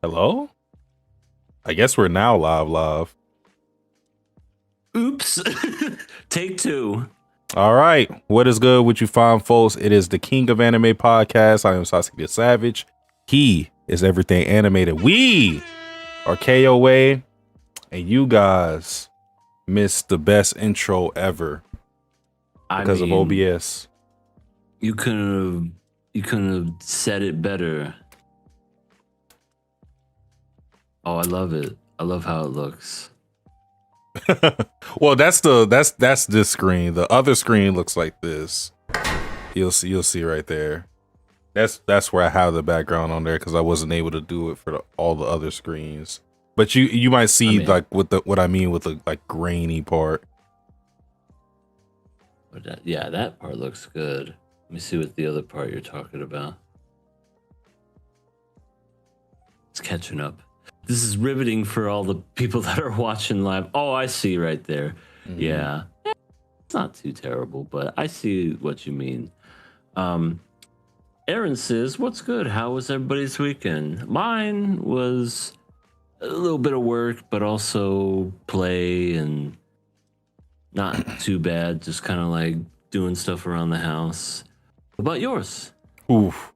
Hello? I guess we're now live. Oops. Take two. All right. What is good with you fine folks? It is the King of Anime podcast. I am Sasuke the Savage. He is everything animated. We are KOA, and you guys missed the best intro ever because of OBS. You couldn't have said it better. Oh, I love it. I love how it looks. Well, that's this screen. The other screen looks like this. You'll see right there. That's where I have the background on there because I wasn't able to do it for all the other screens. But you might see like what I mean with the like grainy part. But that part looks good. Let me see what the other part you're talking about. It's catching up. This is riveting for all the people that are watching live. Oh, I see right there. Mm-hmm. Yeah. It's not too terrible, but I see what you mean. Aaron says, what's good? How was everybody's weekend? Mine was a little bit of work, but also play and not too bad. Just kind of like doing stuff around the house. What about yours? Oof.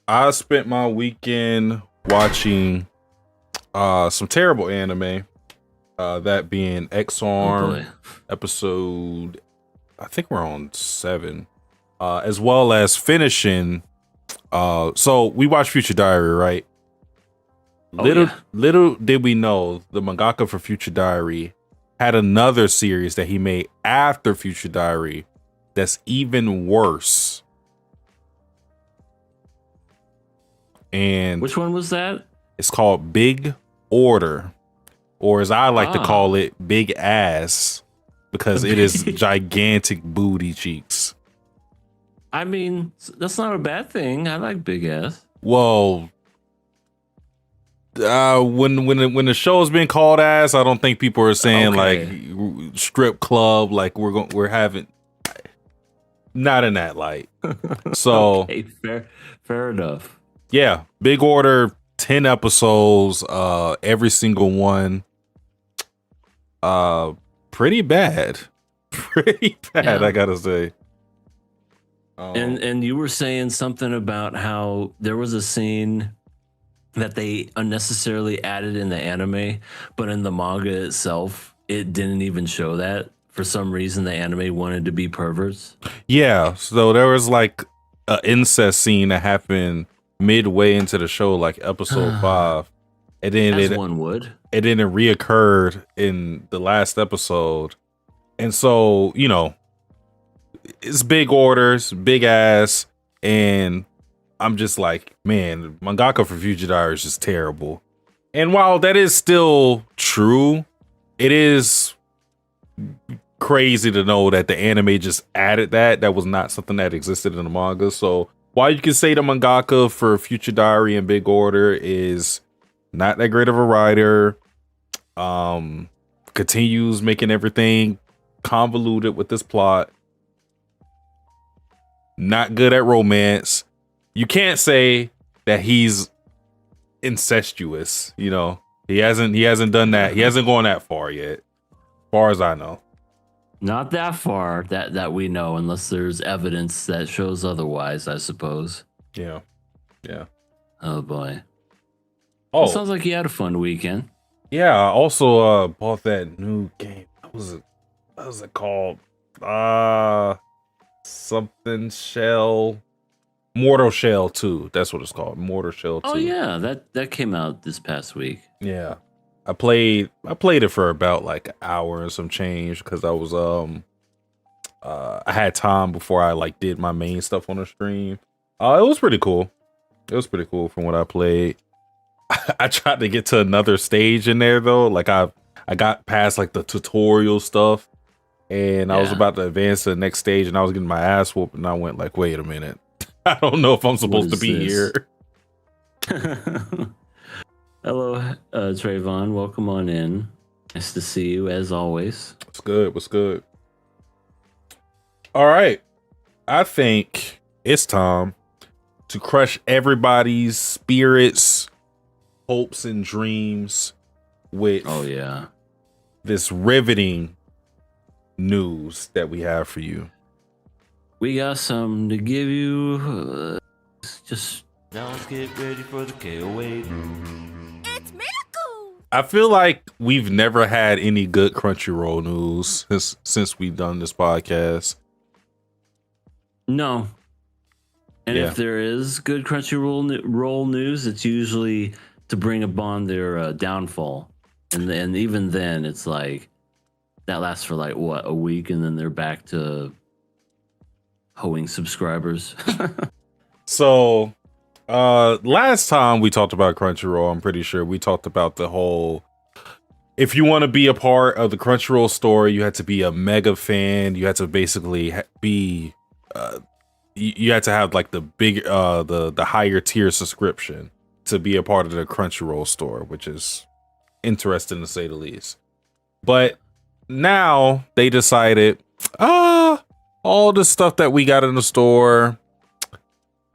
I spent my weekend watching some terrible anime. That being X-Arm episode, I think we're on 7. As well as finishing. So we watched Future Diary, right? Little did we know the mangaka for Future Diary had another series that he made after Future Diary that's even worse. And which one was that? It's called Big Order, or as I like to call it, Big Ass, because it is gigantic booty cheeks. I mean, that's not a bad thing. I like big ass. Well, when the show has been called ass, I don't think people are saying like strip club, like we're having, not in that light. So okay, fair enough. Yeah, Big Order, 10 episodes, every single one, pretty bad, yeah. I gotta say. And you were saying something about how there was a scene that they unnecessarily added in the anime, but in the manga itself, it didn't even show that. For some reason, the anime wanted to be perverts. Yeah, so there was like an incest scene that happened midway into the show, like episode 5, and then one would. It didn't reoccurred in the last episode, and so it's big orders, big ass, and I'm just like, man, mangaka for Future Diary is just terrible. And while that is still true, it is crazy to know that the anime just added that was not something that existed in the manga. So while you can say the mangaka for Future Diary and Big Order is not that great of a writer, continues making everything convoluted with this plot, not good at romance. You can't say that he's incestuous, He hasn't done that. He hasn't gone that far yet, as far as I know. Not that far that we know, unless there's evidence that shows otherwise, I suppose. Yeah. Oh boy. Oh, it sounds like you had a fun weekend. Yeah, I also bought that new game. What was it called? Something Shell. Mortal Shell 2. That's what it's called. Mortal Shell 2. Oh yeah, that came out this past week. Yeah. I played it for about like an hour and some change because I was I had time before I like did my main stuff on the stream. It was pretty cool. It was pretty cool from what I played. I tried to get to another stage in there though. Like I got past like the tutorial stuff, and I was about to advance to the next stage, and I was getting my ass whooped, and I went like, wait a minute. I don't know if I'm supposed to be here. Hello, Trayvon. Welcome on in. Nice to see you as always. What's good? All right. I think it's time to crush everybody's spirits hopes and dreams with Oh yeah. this riveting news that we have for you. We got some to give you. Just now, let's get ready for the KOA. It's Miracle! I feel like we've never had any good Crunchyroll news since we've done this podcast. No. And Yeah. if there is good Crunchyroll news, it's usually to bring upon their downfall. And even then, it's like that lasts for like what, a week, and then they're back to hoeing subscribers. So, last time we talked about Crunchyroll, I'm pretty sure we talked about the whole, if you want to be a part of the Crunchyroll story, you had to be a mega fan. You had to basically be, you had to have like the big, the higher tier subscription to be a part of the Crunchyroll store, which is interesting to say the least. But now they decided, all the stuff that we got in the store,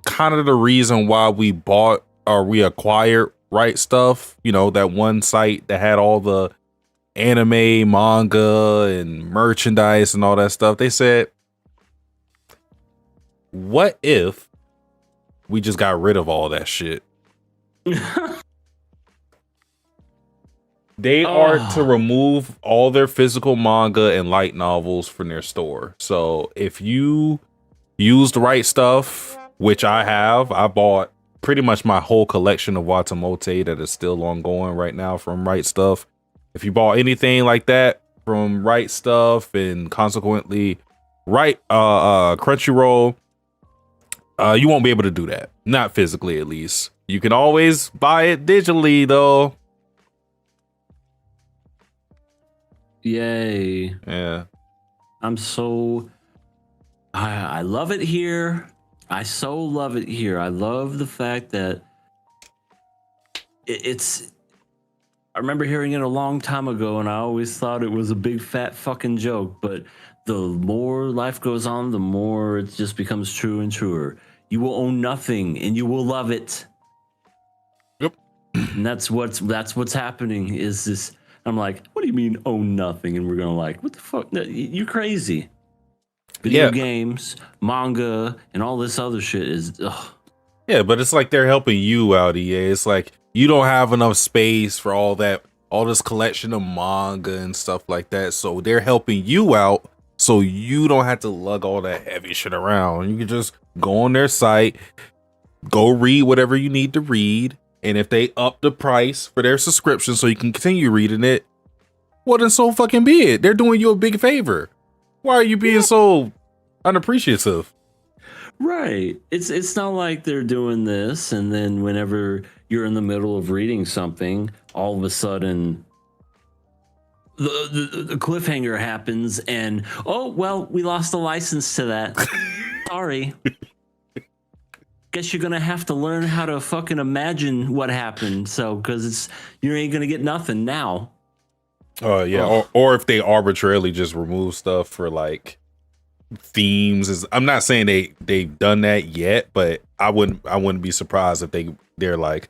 kind of the reason why we bought or we acquired Right Stuff, you know, that one site that had all the anime, manga, and merchandise and all that stuff. They said, what if we just got rid of all that shit? They are to remove all their physical manga and light novels from their store. So if you use the Right Stuff, which I bought pretty much my whole collection of Watamote that is still ongoing right now from Right Stuff. If you bought anything like that from Right Stuff and consequently Crunchyroll, you won't be able to do that. Not physically, at least. You can always buy it digitally though. Yay. Yeah. I'm so I love it here. I so love it here. I love the fact that it's I remember hearing it a long time ago, and I always thought it was a big fat fucking joke, but the more life goes on, the more it just becomes true and truer. You will own nothing and you will love it. Yep. And that's what's happening is this. I'm like, what do you mean own nothing? And we're gonna like, what the fuck? No, you're crazy. Video games, manga, and all this other shit is ugh. Yeah, but it's like they're helping you out, EA. It's like you don't have enough space for all this collection of manga and stuff like that. So they're helping you out so you don't have to lug all that heavy shit around. You can just go on their site, go read whatever you need to read. And if they up the price for their subscription so you can continue reading it, well, then so fucking be it. They're doing you a big favor. Why are you being so unappreciative? Right. It's not like they're doing this and then whenever you're in the middle of reading something, all of a sudden the cliffhanger happens and oh well, we lost the license to that. Sorry. Guess you're gonna have to learn how to fucking imagine what happened. So because you ain't gonna get nothing now. Yeah, or if they arbitrarily just remove stuff for like themes. I'm not saying they've done that yet, but I wouldn't be surprised if they're like,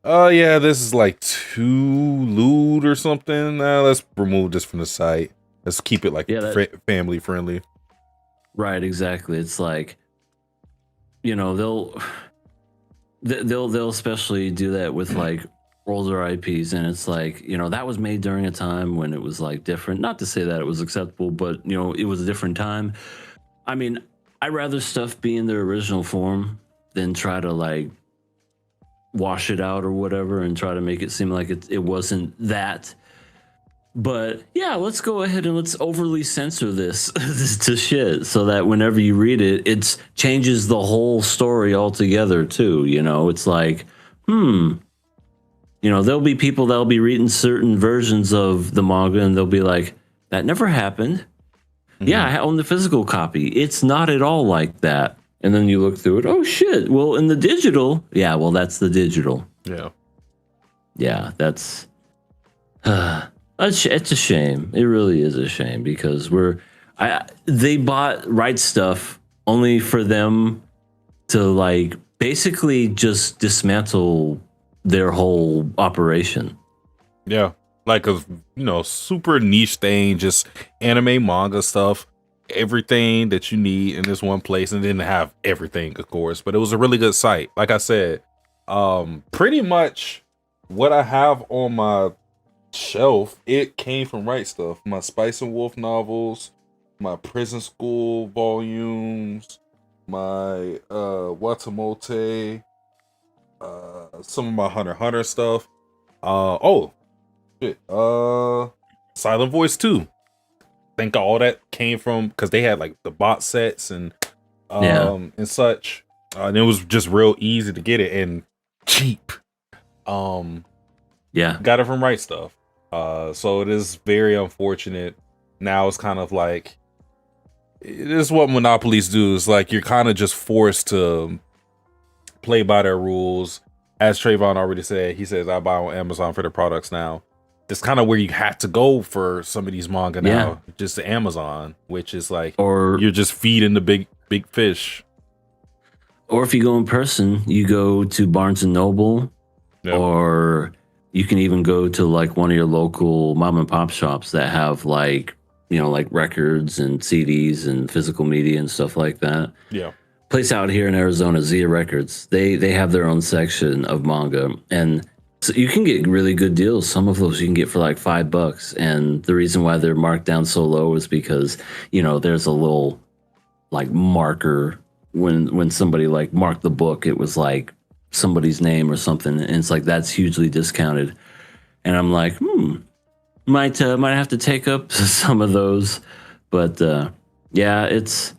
oh yeah, this is like too lewd or something. Let's remove this from the site. Let's keep it like family friendly. Right, exactly. It's like, you know, they'll especially do that with like older IPs, and it's like, you know, that was made during a time when it was like different. Not to say that it was acceptable, but you know, it was a different time. I mean, I'd rather stuff be in their original form than try to like wash it out or whatever and try to make it seem like it wasn't that. But yeah, let's go ahead and let's overly censor this to shit so that whenever you read it, it changes the whole story altogether too. You know, it's like, you know, there'll be people that'll be reading certain versions of the manga and they'll be like, that never happened. Mm-hmm. Yeah, I own the physical copy. It's not at all like that. And then you look through it. Oh shit. Well, in the digital. Yeah, well, that's the digital. Yeah. Yeah, that's it's a shame. It really is a shame because they bought Right Stuff only for them to like basically just dismantle their whole operation. Yeah. Like a super niche thing, just anime manga stuff, everything that you need in this one place, and didn't have everything, of course. But it was a really good site. Like I said, pretty much what I have on my shelf, it came from Right Stuff. My Spice and Wolf novels, my Prison School volumes, my Watamote, some of my Hunter x Hunter stuff. Oh shit. Silent Voice 2. Think all that came from because they had like the bot sets and and such. And it was just real easy to get it and cheap. Got it from Right Stuff. So it is very unfortunate. Now it's kind of like it is what monopolies do. It's like you're kind of just forced to play by their rules. As Trayvon already said, he says I buy on Amazon for their products now. That's kind of where you have to go for some of these manga now, just Amazon, which is like, or you're just feeding the big fish. Or if you go in person, you go to Barnes and Noble, or you can even go to like one of your local mom and pop shops that have like, like records and CDs and physical media and stuff like that. Yeah. Place out here in Arizona, Zia Records, they have their own section of manga, and so you can get really good deals. Some of those you can get for like $5. And the reason why they're marked down so low is because, there's a little like marker when somebody like marked the book, it was like somebody's name or something. And it's like, that's hugely discounted. And I'm like, might have to take up some of those. But it's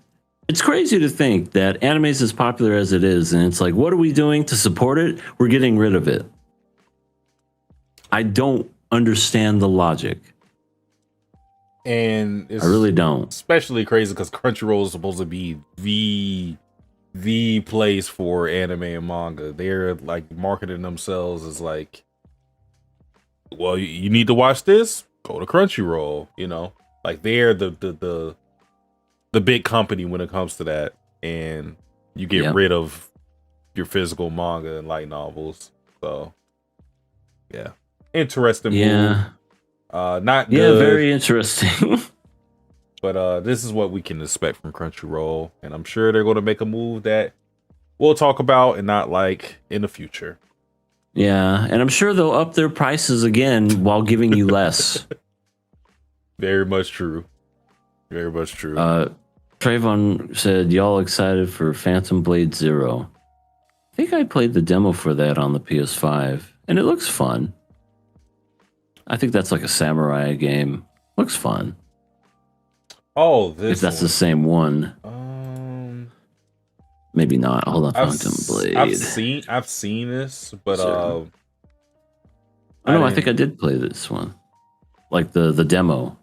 crazy to think that anime is as popular as it is. And it's like, what are we doing to support it? We're getting rid of it. I don't understand the logic. And I really don't. Especially crazy because Crunchyroll is supposed to be the place for anime and manga. They're like marketing themselves as like, well, you need to watch this, go to Crunchyroll, like they're the big company when it comes to that, and you get rid of your physical manga and light novels. So yeah, interesting move. Not good. Very interesting. But this is what we can expect from Crunchyroll, and I'm sure they're going to make a move that we'll talk about and not like in the future. Yeah, and I'm sure they'll up their prices again while giving you less. Very much true. Very much true. Trayvon said, y'all excited for Phantom Blade Zero? I think I played the demo for that on the PS5, and it looks fun. I think that's like a samurai game. Looks fun. Oh, this if that's one. the same one. Maybe not. Hold on, Phantom Blade. I've seen this, but I think I did play this one, like the demo.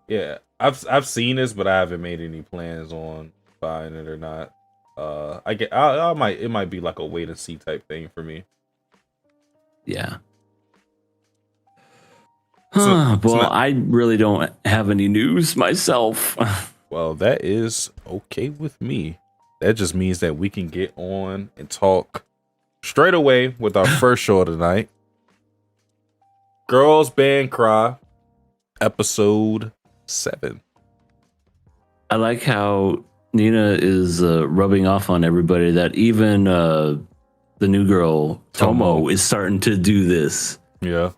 Yeah, I've seen this, but I haven't made any plans on buying it or not. It might be like a wait and see type thing for me. Yeah. I really don't have any news myself. Well, that is okay with me. That just means that we can get on and talk straight away with our first show of the night. Girls Band Cry, episode 7. I like how Nina is rubbing off on everybody that even the new girl, Tomo, is starting to do this. Yeah.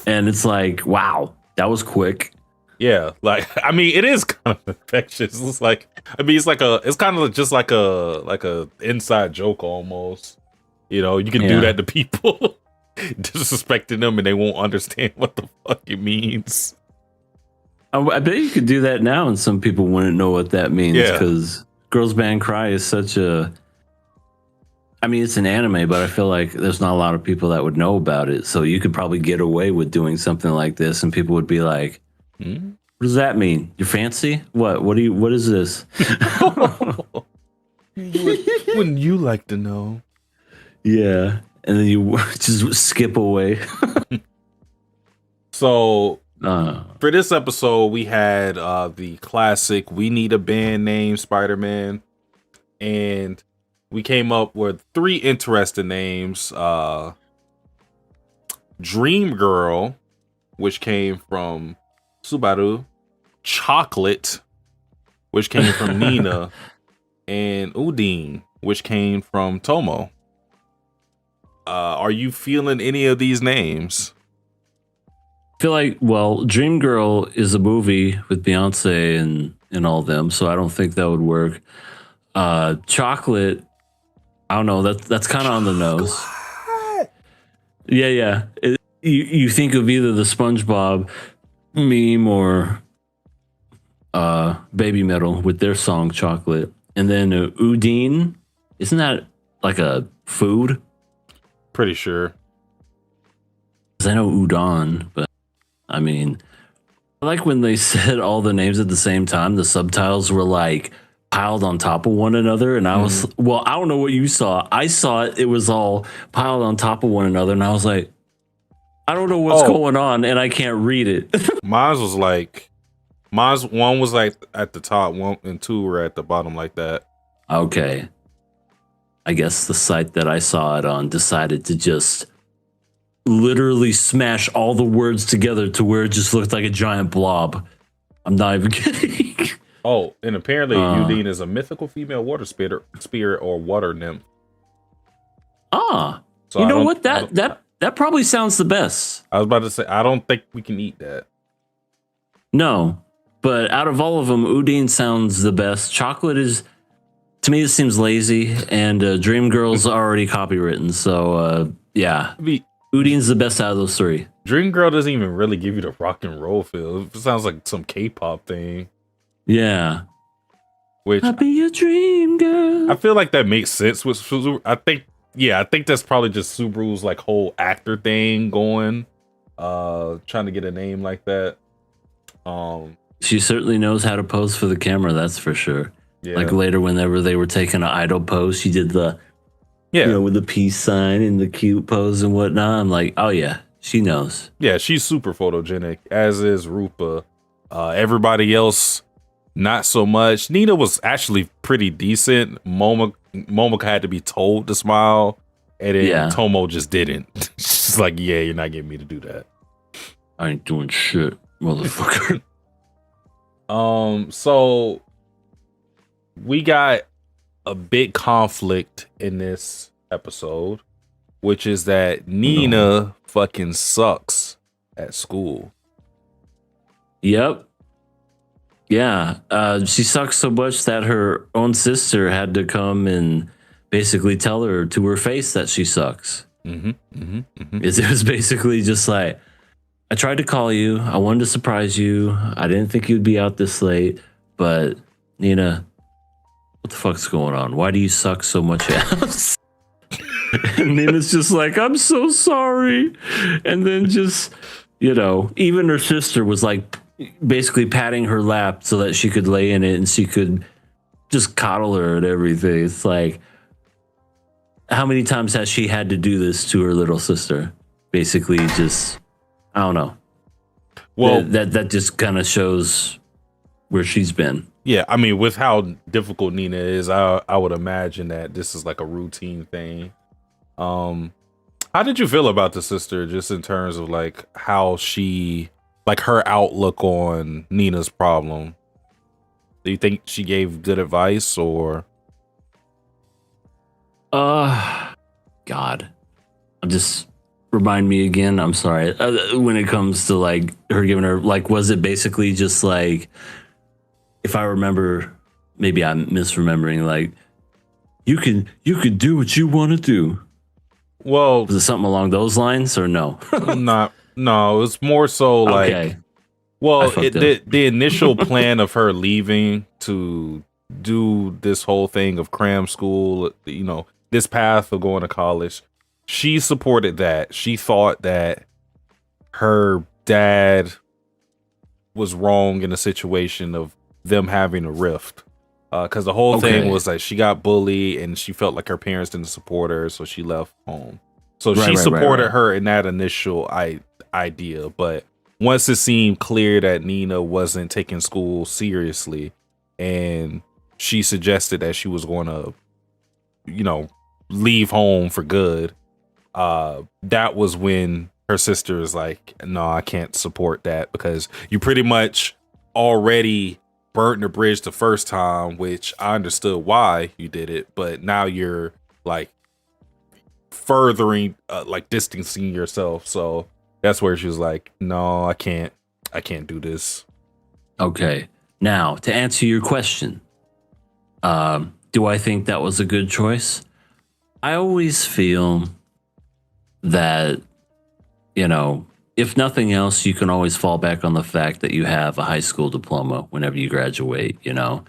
And it's like, wow, that was quick. Yeah, like it is kind of infectious. It's like it's kind of just like a inside joke almost. You can do that to people, disrespecting them, and they won't understand what the fuck it means. I bet you could do that now, and some people wouldn't know what that means because Girls Band Cry is such a. It's an anime, but I feel like there's not a lot of people that would know about it. So you could probably get away with doing something like this, and people would be like, "What does that mean? You're fancy? What is this?" Wouldn't you like to know? Yeah, and then you just skip away. So for this episode, we had the classic "We Need a Band Name" Spider-Man, and we came up with 3 interesting names. Dream Girl, which came from Subaru, Chocolate, which came from Nina, and Udine, which came from Tomo. Are you feeling any of these names? I feel like, well, Dream Girl is a movie with Beyonce and all them, so I don't think that would work. Chocolate, I don't know. That's kind of on the nose. Yeah. You think of either the SpongeBob meme or Baby Metal with their song Chocolate, and then Udine. Isn't that like a food? Pretty sure. 'Cause I know udon, but I mean, I like when they said all the names at the same time. The subtitles were like piled on top of one another, and I was well, I don't know what you saw. I saw it; it was all piled on top of one another, and I was like, I don't know what's going on, and I can't read it. Mine's one was like at the top, one and two were at the bottom like that. Okay. I guess the site that I saw it on decided to just literally smash all the words together to where it just looked like a giant blob. I'm not even kidding. Oh, and apparently Udine is a mythical female water spirit or water nymph. So you know what? That probably sounds the best. I was about to say, I don't think we can eat that. No, but out of all of them, Udine sounds the best. Chocolate is, to me, it seems lazy, and Dream Girl's already copywritten. So, yeah. Udine's the best out of those three. Dream Girl doesn't even really give you the rock and roll feel. It sounds like some K-pop thing. Yeah. Which I'll be your dream girl. I feel like that makes sense with Subaru. I think that's probably just Subaru's like whole actor thing going. Trying to get a name like that. She certainly knows how to pose for the camera, that's for sure. Yeah. Like later, whenever they were taking an idol pose, she did the, with the peace sign and the cute pose and whatnot. I'm like, oh yeah, she knows. Yeah, she's super photogenic, as is Rupa. Everybody else, not so much. Nina was actually pretty decent. Momoko had to be told to smile, and then Tomo just didn't. She's like, yeah, you're not getting me to do that. I ain't doing shit, motherfucker. So we got a big conflict in this episode, which is that Nina fucking sucks at school. Yep. Yeah. She sucks so much that her own sister had to come and basically tell her to her face that she sucks. It was basically just like, I tried to call you. I wanted to surprise you. I didn't think you'd be out this late, but Nina, what the fuck's going on? Why do you suck so much ass? And Nina's just like, I'm so sorry. And then just, even her sister was like basically patting her lap so that she could lay in it and she could just coddle her and everything. It's like, how many times has she had to do this to her little sister? Basically just, I don't know. Well, that just kind of shows where she's been. Yeah, I mean, with how difficult Nina is, I would imagine that this is like a routine thing. How did you feel about the sister, just in terms of like how she, like her outlook on Nina's problem? Do you think she gave good advice, or? God, just remind me again. I'm sorry. When it comes to like her giving her, like, was it basically just like, if I remember, maybe I'm misremembering, like, you can do what you want to do. Well, was it something along those lines or no? No, it's more so like, okay. Well, the initial plan of her leaving to do this whole thing of cram school, this path of going to college, she supported that. She thought that her dad was wrong in a situation of them having a rift. Because the whole thing was like she got bullied and she felt like her parents didn't support her, so she left home. So she supported her in that initial idea. But once it seemed clear that Nina wasn't taking school seriously, and she suggested that she was going to, leave home for good, that was when her sister is like, no, I can't support that because you pretty much already burnt the bridge the first time, which I understood why you did it, but now you're like furthering, like distancing yourself. So that's where she was like, no, I can't do this. Okay. Now, to answer your question, do I think that was a good choice? I always feel that, you know, if nothing else, you can always fall back on the fact that you have a high school diploma whenever you graduate, you know.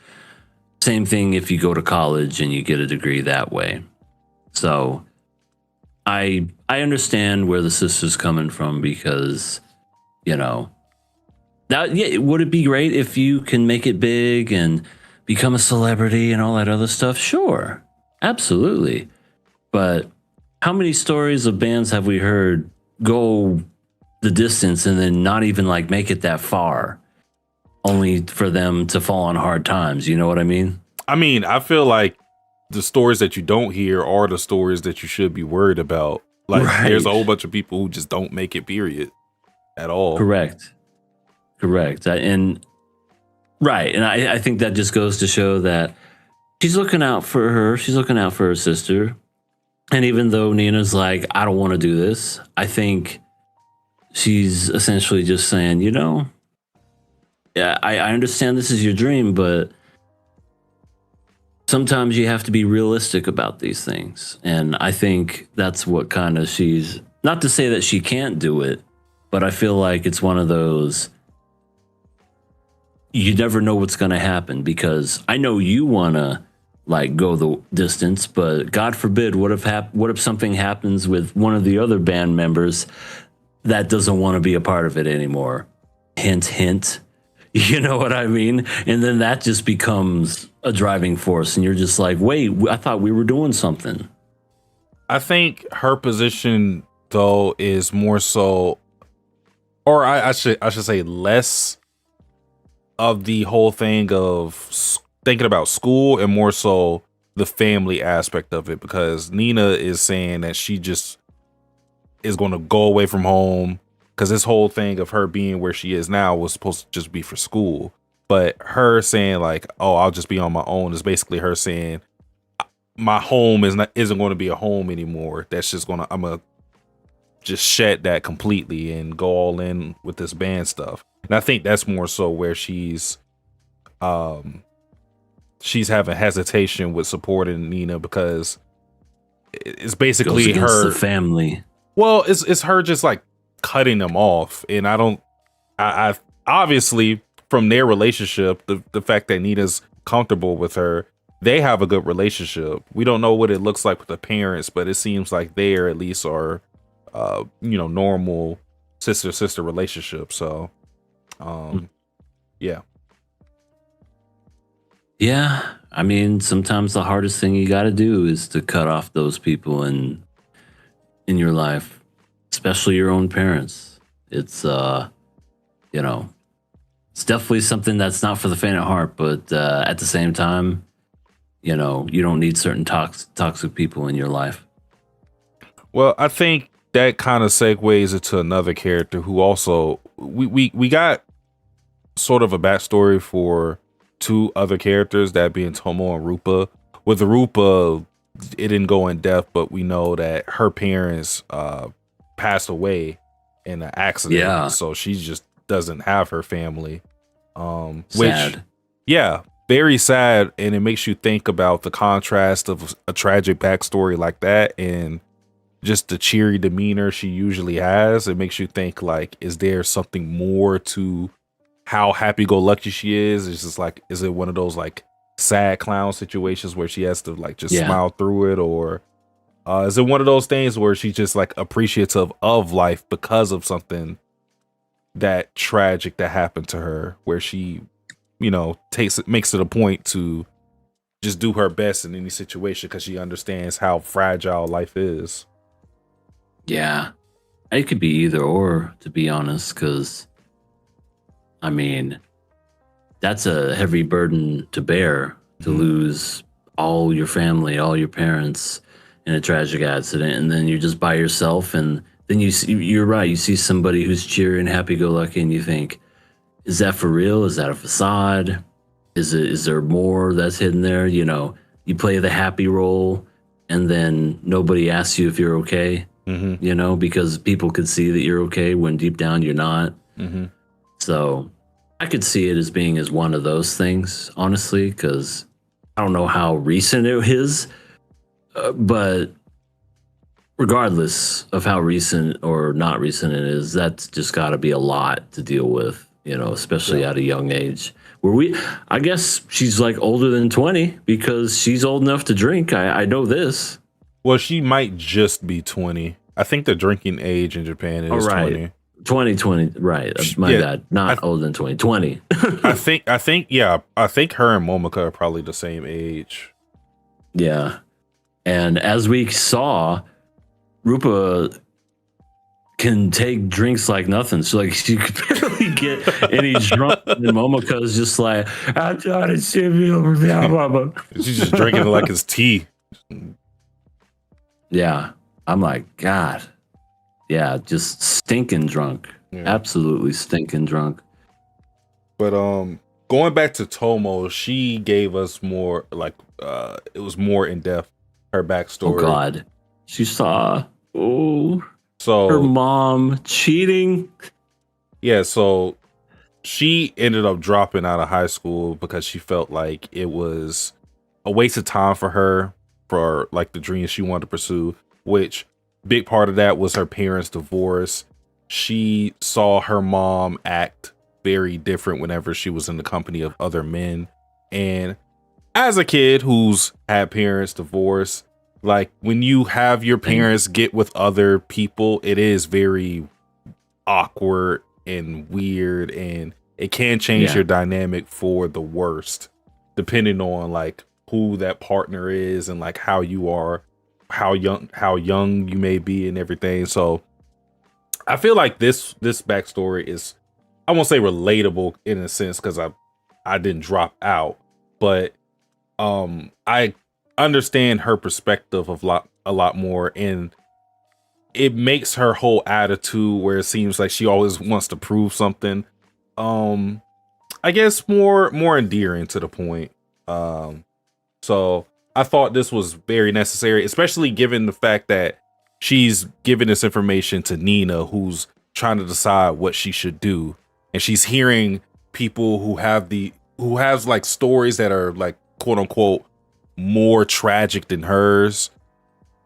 Same thing if you go to college and you get a degree that way. So I understand where the sister's coming from because, you know, that, yeah, would it be great if you can make it big and become a celebrity and all that other stuff? Sure. Absolutely. But how many stories of bands have we heard go the distance and then not even like make it that far, only for them to fall on hard times? You know what I mean? I mean, I feel like the stories that you don't hear are the stories that you should be worried about. Like, there's a whole bunch of people who just don't make it, period, at all. Correct. And I think that just goes to show that she's looking out for her. She's looking out for her sister. And even though Nina's like, I don't want to do this, I think she's essentially just saying, you know, yeah, I understand this is your dream, but sometimes you have to be realistic about these things. And I think that's what kind of she's, not to say that she can't do it, but I feel like it's one of those, you never know what's going to happen, because I know you want to like go the distance, but God forbid, what if something happens with one of the other band members that doesn't want to be a part of it anymore? Hint, hint. You know what I mean? And then that just becomes a driving force, and you're just like, wait, I thought we were doing something. I think her position though is more so, or I should say less of the whole thing of thinking about school and more so the family aspect of it, because Nina is saying that she just is going to go away from home, because this whole thing of her being where she is now was supposed to just be for school. But her saying like, oh, I'll just be on my own, is basically her saying my home isn't going to be a home anymore. That's just I'm gonna just shed that completely and go all in with this band stuff. And I think that's more so where she's having hesitation with supporting Nina, because it's basically her, the family. Well, it's her just like cutting them off. And I obviously from their relationship, the fact that Nina's comfortable with her, they have a good relationship. We don't know what it looks like with the parents, but it seems like they at least are normal sister relationship. So yeah. Yeah, I mean, sometimes the hardest thing you got to do is to cut off those people in your life, especially your own parents. It's it's definitely something that's not for the faint of heart, but at the same time, you don't need certain toxic people in your life. Well, I think that kind of segues into another character who also we got sort of a backstory for two other characters, that being Tomo and Rupa. With Rupa, it didn't go in depth, but we know that her parents passed away in an accident. Yeah. So she just doesn't have her family. Sad. Which, yeah, very sad. And it makes you think about the contrast of a tragic backstory like that and just the cheery demeanor she usually has. It makes you think like, is there something more to how happy-go-lucky she is? It's just like, is it one of those like sad clown situations where she has to like just smile through it, or is it one of those things where she's just like appreciative of life because of something that tragic that happened to her, where she makes it a point to just do her best in any situation because she understands how fragile life is? Yeah, it could be either or, to be honest, because I mean, that's a heavy burden to bear, to lose all your family, all your parents in a tragic accident, and then you're just by yourself, and then you're right. You see somebody who's cheery and happy-go-lucky, and you think, is that for real? Is that a facade? Is there more that's hidden there? You know, you play the happy role, and then nobody asks you if you're okay. Mm-hmm. You know, because people could see that you're okay when deep down you're not. Mm-hmm. So I could see it as being as one of those things, honestly, because I don't know how recent it is, but regardless of how recent or not recent it is, that's just got to be a lot to deal with, you know, especially at a young age. I guess she's like older than 20 because she's old enough to drink. I know this. Well, she might just be 20. I think the drinking age in Japan is 20. 2020, right. My bad. Not older than 2020. I think her and Momika are probably the same age. Yeah. And as we saw, Rupa can take drinks like nothing. So like she could barely get any drunk, and Momika's just like, I'm trying to ship you over there. She's just drinking it like it's tea. Yeah. I'm like, God. Yeah, just stinking drunk. Yeah. Absolutely stinking drunk. But going back to Tomo, she gave us more like it was more in depth, her backstory. Oh God. She saw so her mom cheating. Yeah, so she ended up dropping out of high school because she felt like it was a waste of time for her for like the dreams she wanted to pursue, which big part of that was her parents' divorce. She saw her mom act very different whenever she was in the company of other men. And as a kid who's had parents divorce, like when you have your parents get with other people, it is very awkward and weird, and it can change your dynamic for the worst, depending on like who that partner is and like how you are, how young you may be and everything. So I feel like this backstory is, I won't say relatable in a sense because I didn't drop out, but I understand her perspective of a lot more, and it makes her whole attitude where it seems like she always wants to prove something, I guess more endearing to the point. So I thought this was very necessary, especially given the fact that she's giving this information to Nina, who's trying to decide what she should do. And she's hearing people who has like stories that are like quote unquote more tragic than hers,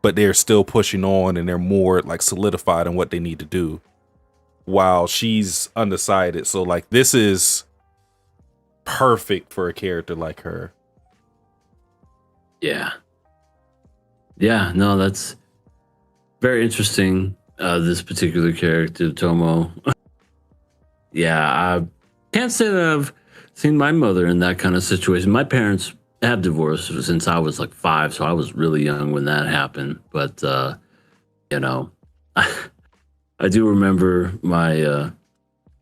but they're still pushing on and they're more like solidified in what they need to do while she's undecided. So like this is perfect for a character like her. Yeah. Yeah, no, that's very interesting. This particular character, Tomo. Yeah, I can't say that I've seen my mother in that kind of situation. My parents have divorced since I was like 5, so I was really young when that happened. But you know, I do remember my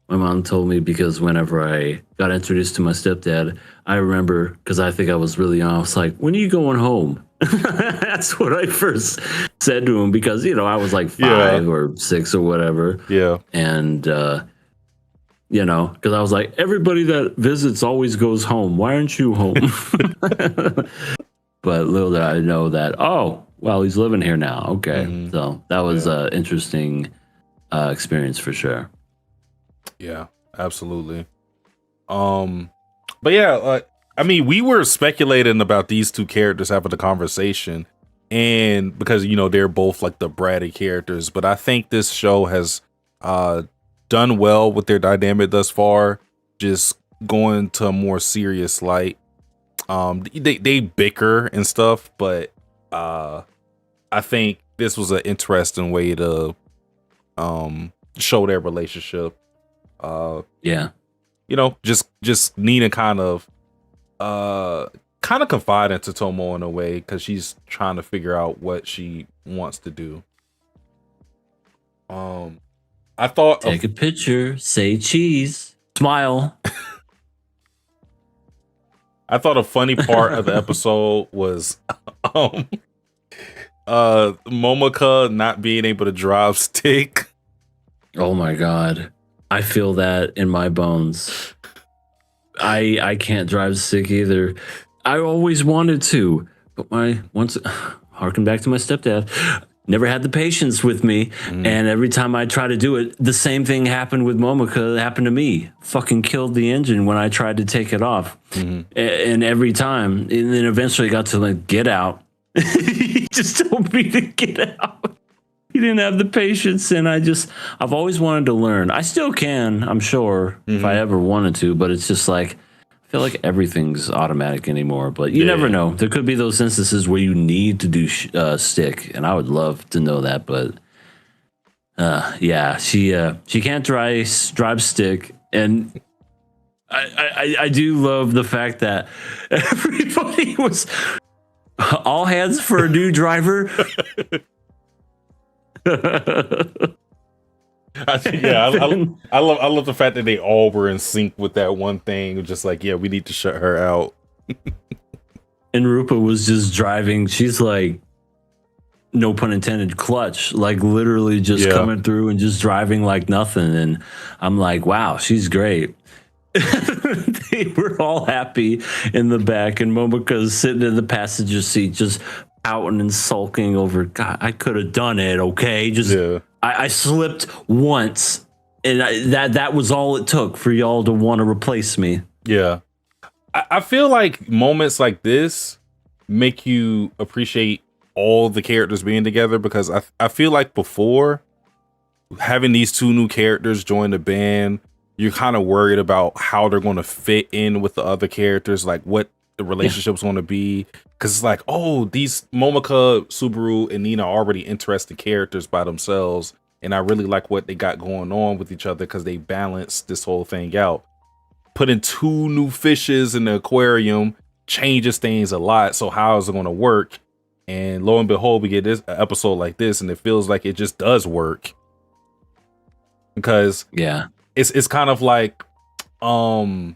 mom told me, because whenever I got introduced to my stepdad, I remember, because I think I was really young, I was like, when are you going home? That's what I first said to him, because, you know, I was like 5 or 6 or whatever. Yeah. And, you know, because I was like, everybody that visits always goes home. Why aren't you home? But little did I know that, oh, well, he's living here now. Okay. Mm-hmm. So that was an interesting experience for sure. Yeah, absolutely. But yeah, I mean, we were speculating about these two characters having the conversation, and because, you know, they're both like the bratty characters, but I think this show has done well with their dynamic thus far, just going to a more serious light. They bicker and stuff, but I think this was an interesting way to show their relationship. You know, just Nina kind of confiding to Tomo in a way, because she's trying to figure out what she wants to do. I thought, take a picture, say cheese, smile. I thought a funny part of the episode was Momoka not being able to drive stick. Oh my god. I feel that in my bones. I can't drive stick either. I always wanted to, but harken back to my stepdad, never had the patience with me. And every time I try to do it, the same thing happened with Momoka that happened to me. Fucking killed the engine when I tried to take it off. And every time, and then eventually got to like, get out. He just told me to get out. He didn't have the patience, and I've always wanted to learn. I still can, I'm sure, if I ever wanted to, but it's just like, I feel like everything's automatic anymore, but you never know. There could be those instances where you need to do stick, and I would love to know that, but yeah, she can't drive stick, and I do love the fact that everybody was all hands for a new driver. I love the fact that they all were in sync with that one thing. Just like, yeah, we need to shut her out. And Rupa was just driving. She's like, no pun intended, clutch, like literally just coming through and just driving like nothing. And I'm like, wow, she's great. They were all happy in the back, and Momoka's sitting in the passenger seat, just pouting and sulking over, God, I could have done it. Okay. I slipped once, and that was all it took for y'all to want to replace me. Yeah. I feel like moments like this make you appreciate all the characters being together, because I feel like before, having these two new characters join the band, you're kind of worried about how they're going to fit in with the other characters, like what the relationship's going to be. Because it's like, oh, these Momoka, Subaru, and Nina are already interesting characters by themselves, and I really like what they got going on with each other because they balance this whole thing out. Putting two new fishes in the aquarium changes things a lot. So how is it going to work? And lo and behold, we get this episode like this, and it feels like it just does work. Because it's kind of like, in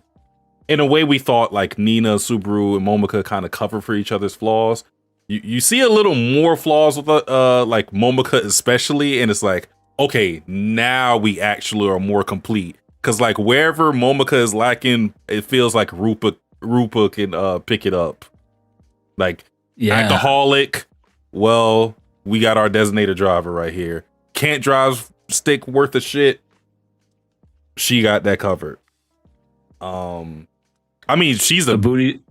a way, we thought like Nina, Subaru, and Momoka kind of cover for each other's flaws. You see a little more flaws with like Momoka especially, and it's like, okay, now we actually are more complete. Because like wherever Momoka is lacking, it feels like Rupa can pick it up. Like alcoholic, well, we got our designated driver right here. Can't drive stick worth of shit. She got that covered. I mean, she's a booty.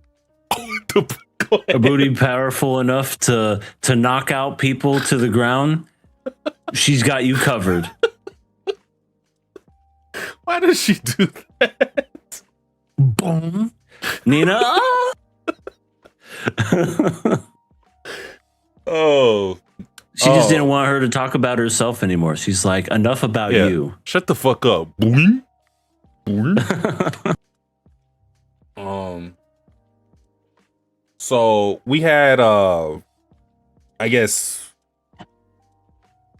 A booty powerful enough to knock out people to the ground. She's got you covered. Why does she do that? Boom. Nina. Oh. She just didn't want her to talk about herself anymore. She's like, enough about you. Shut the fuck up. Boing. Boing. So we had I guess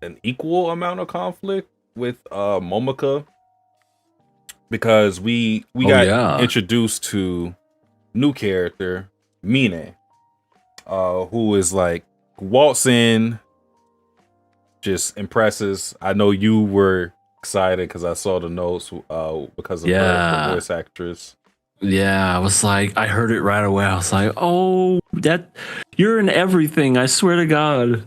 an equal amount of conflict with Momoka, because we got introduced to new character Mine, who is like waltz in, just impresses. I know you were excited because I saw the notes because of her voice actress. Yeah, I was like, I heard it right away. I was like, oh, that you're in everything. I swear to God.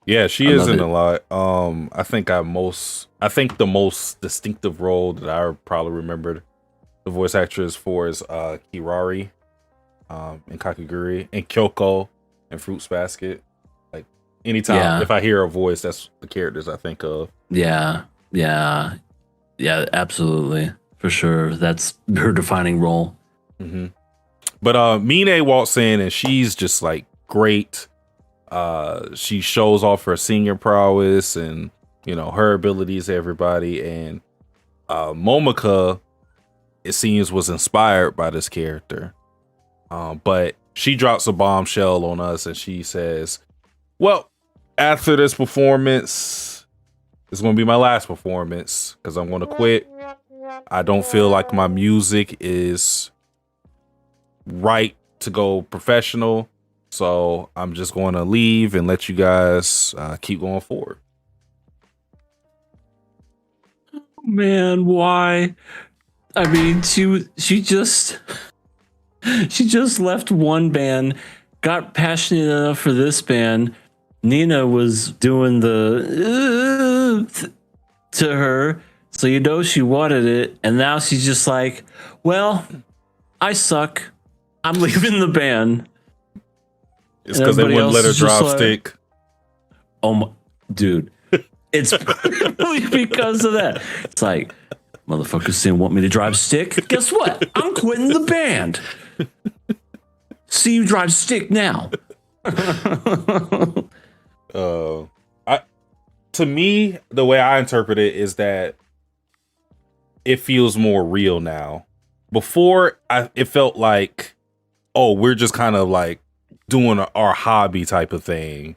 Yeah, she is in a lot. I think the most distinctive role that I probably remembered the voice actress for is Kirari in Kakegurui, and Kyoko in Fruits Basket. Like anytime if I hear a voice, that's the characters I think of. Yeah, absolutely. For sure. That's her defining role. Mm-hmm. But Mine walks in and she's just like great. She shows off her senior prowess and, you know, her abilities to everybody. And Momoka, it seems, was inspired by this character. But she drops a bombshell on us and she says, well, after this performance, it's going to be my last performance because I'm going to quit. I don't feel like my music is right to go professional. So I'm just going to leave and let you guys keep going forward. Man, why? I mean, she just left one band, got passionate enough for this band. Nina was doing the to her, so you know she wanted it, and now she's just like, "Well, I suck. I'm leaving the band." It's because they wouldn't let her drop stick. Oh my, dude, it's probably because of that. It's like, motherfuckers didn't want me to drive stick. Guess what? I'm quitting the band. See you drive stick now. To me, the way I interpret it is that it feels more real now. Before, it felt like, oh, we're just kind of like doing our hobby type of thing.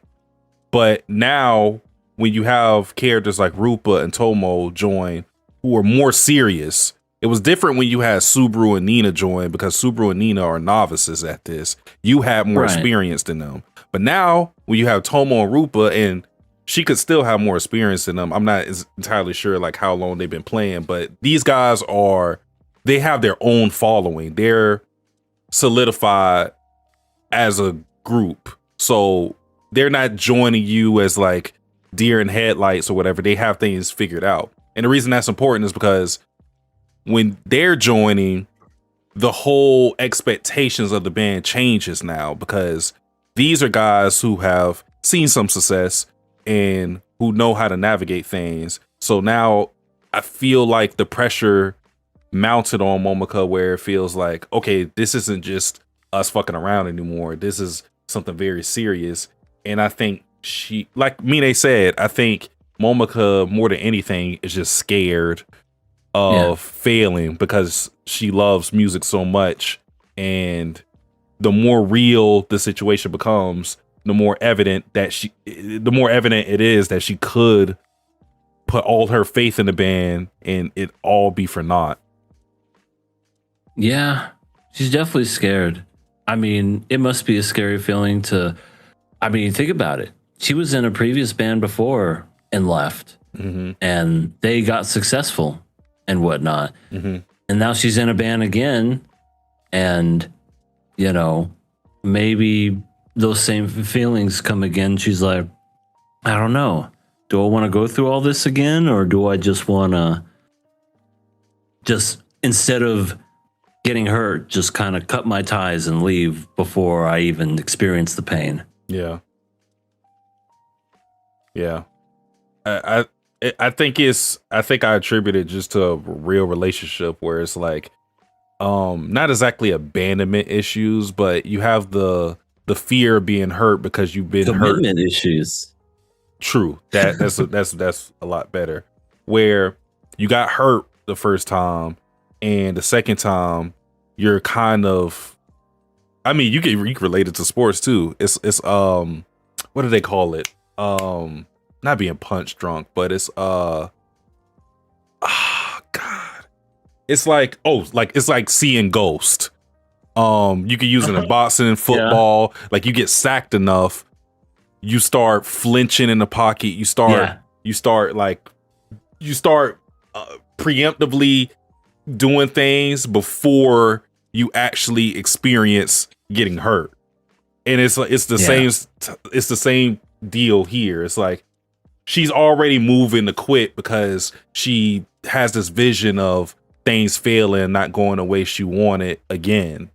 But now, when you have characters like Rupa and Tomo join, who are more serious, it was different when you had Subaru and Nina join, because Subaru and Nina are novices at this. You had more experience than them. But now, when you have Tomo and Rupa, and she could still have more experience than them. I'm not entirely sure like how long they've been playing, but these guys they have their own following. They're solidified as a group. So they're not joining you as like deer in headlights or whatever. They have things figured out. And the reason that's important is because when they're joining, the whole expectations of the band changes now, because these are guys who have seen some success and who know how to navigate things. So now I feel like the pressure mounted on Momoko, where it feels like, okay, this isn't just us fucking around anymore. This is something very serious. And I think she, like Mine said, I think Momoko more than anything is just scared of failing, because she loves music so much. And the more real the situation becomes, the more evident it is that she could put all her faith in the band and it all be for naught. Yeah, she's definitely scared. I mean, it must be a scary feeling to, I mean, think about it. She was in a previous band before and left, and they got successful and whatnot. And now she's in a band again, and, you know, maybe those same feelings come again. She's like, I don't know. Do I want to go through all this again? Or do I just want to instead of getting hurt, just kind of cut my ties and leave before I even experience the pain? Yeah. Yeah. I think I attribute it just to a real relationship where it's like, not exactly abandonment issues, but you have the fear of being hurt because you've been Commitment hurt. issues. True. That's a lot better. Where you got hurt the first time, and the second time you're kind of, I mean, you can relate it to sports too. It's what do they call it? Not being punch drunk, but it's God. It's like seeing ghost. You can use it in boxing and football. Yeah. Like, you get sacked enough, you start flinching in the pocket. You start preemptively doing things before you actually experience getting hurt. And it's the same deal here. It's like she's already moving to quit because she has this vision of things failing, not going the way she wanted again.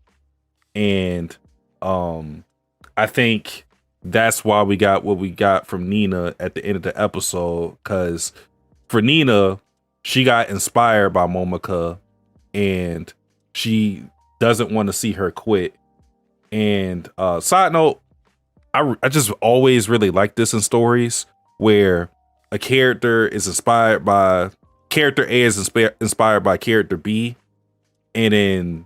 And I think that's why we got what we got from Nina at the end of the episode, because for Nina, she got inspired by Momoko and she doesn't want to see her quit. And side note, I just always really like this in stories where a character is inspired by character A is inspired by character B, and then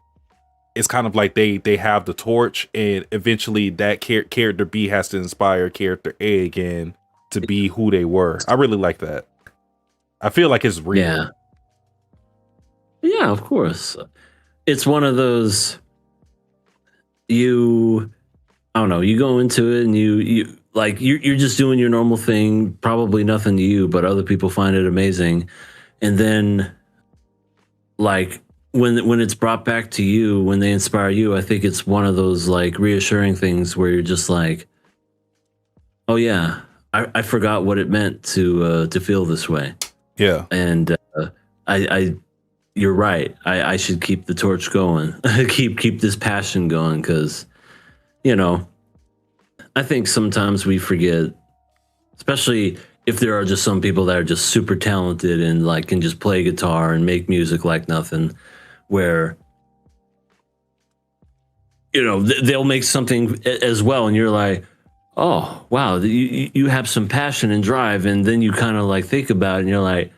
it's kind of like they have the torch, and eventually that character B has to inspire character A again to be who they were. I really like that. I feel like it's real. Yeah, of course. It's one of those, I don't know. You go into it and you like you're just doing your normal thing, probably nothing to you, but other people find it amazing. And then like when it's brought back to you, when they inspire you, I think it's one of those like reassuring things where you're just like, oh yeah, I forgot what it meant to feel this way. Yeah. And I you're right. I should keep the torch going. keep this passion going, because you know, I think sometimes we forget, especially if there are just some people that are just super talented and like can just play guitar and make music like nothing, where you know they'll make something as well, and you're like, oh wow, you have some passion and drive, and then you kind of like think about it, and you're like,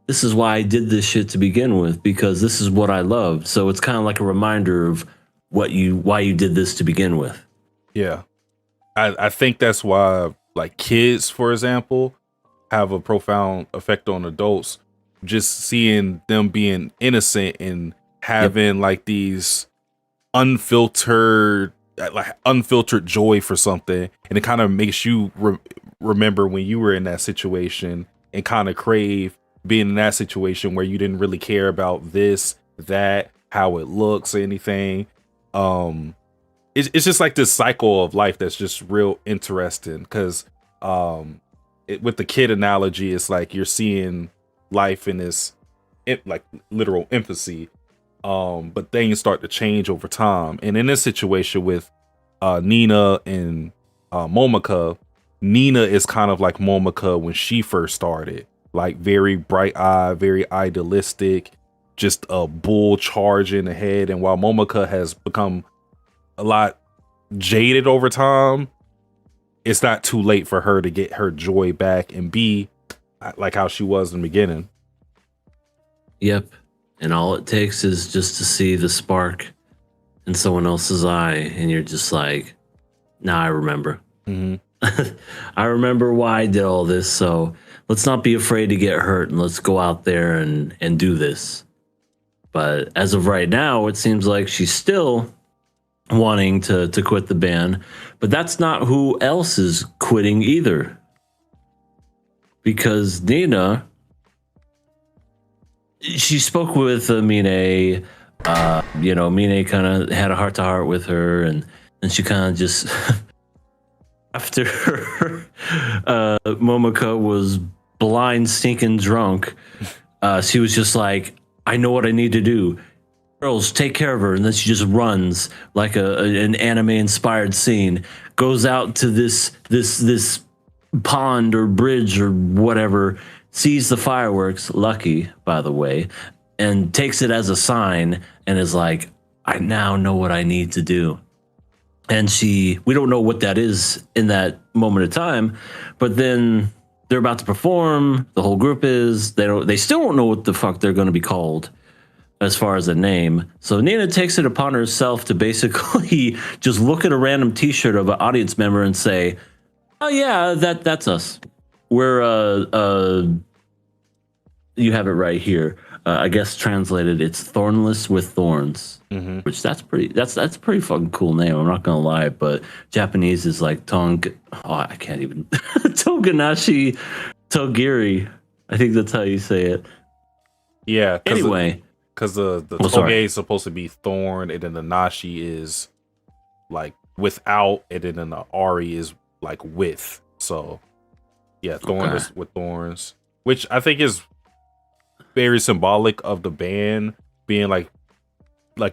this is why I did this shit to begin with, because this is what I love. So it's kind of like a reminder of why you did this to begin with. Yeah. I think that's why like kids, for example, have a profound effect on adults. Just seeing them being innocent and having like these unfiltered joy for something, and it kind of makes you remember when you were in that situation and kind of crave being in that situation where you didn't really care about this, that, how it looks, or anything. It's just like this cycle of life that's just real interesting, because with the kid analogy, it's like you're seeing life in this like literal infancy, but things start to change over time. And in this situation with Nina and Momika, Nina is kind of like Momika when she first started, like very bright-eyed, very idealistic, just a bull charging ahead. And while Momika has become a lot jaded over time, it's not too late for her to get her joy back and be like how she was in the beginning. Yep. And all it takes is just to see the spark in someone else's eye, and you're just like, nah, I remember. Mm-hmm. I remember why I did all this, so let's not be afraid to get hurt, and let's go out there and do this. But as of right now, it seems like she's still wanting to quit the band, but that's not who else is quitting either. Because Nina, she spoke with Mine. Mine kind of had a heart-to-heart with her, and she kind of just after Momika was blind, stinking drunk, she was just like, I know what I need to do. Girls, take care of her. And then she just runs like an anime-inspired scene, goes out to this pond or bridge or whatever, sees the fireworks, lucky, by the way, and takes it as a sign and is like, I now know what I need to do. And we don't know what that is in that moment of time, but then they're about to perform. The whole group is. They still don't know what the fuck they're going to be called as far as a name. So Nina takes it upon herself to basically just look at a random T-shirt of an audience member and say, "Oh yeah, that's us. We're you have it right here. I guess translated, it's thornless with thorns." Mm-hmm. Which that's a pretty fucking cool name. I'm not gonna lie, but Japanese is like I can't even Toganashi Togiri. I think that's how you say it. Yeah. Anyway, because the toge is supposed to be thorn, and then the nashi is like without, and then the ari is like with. So yeah, thornless with thorns, which I think is very symbolic of the band being like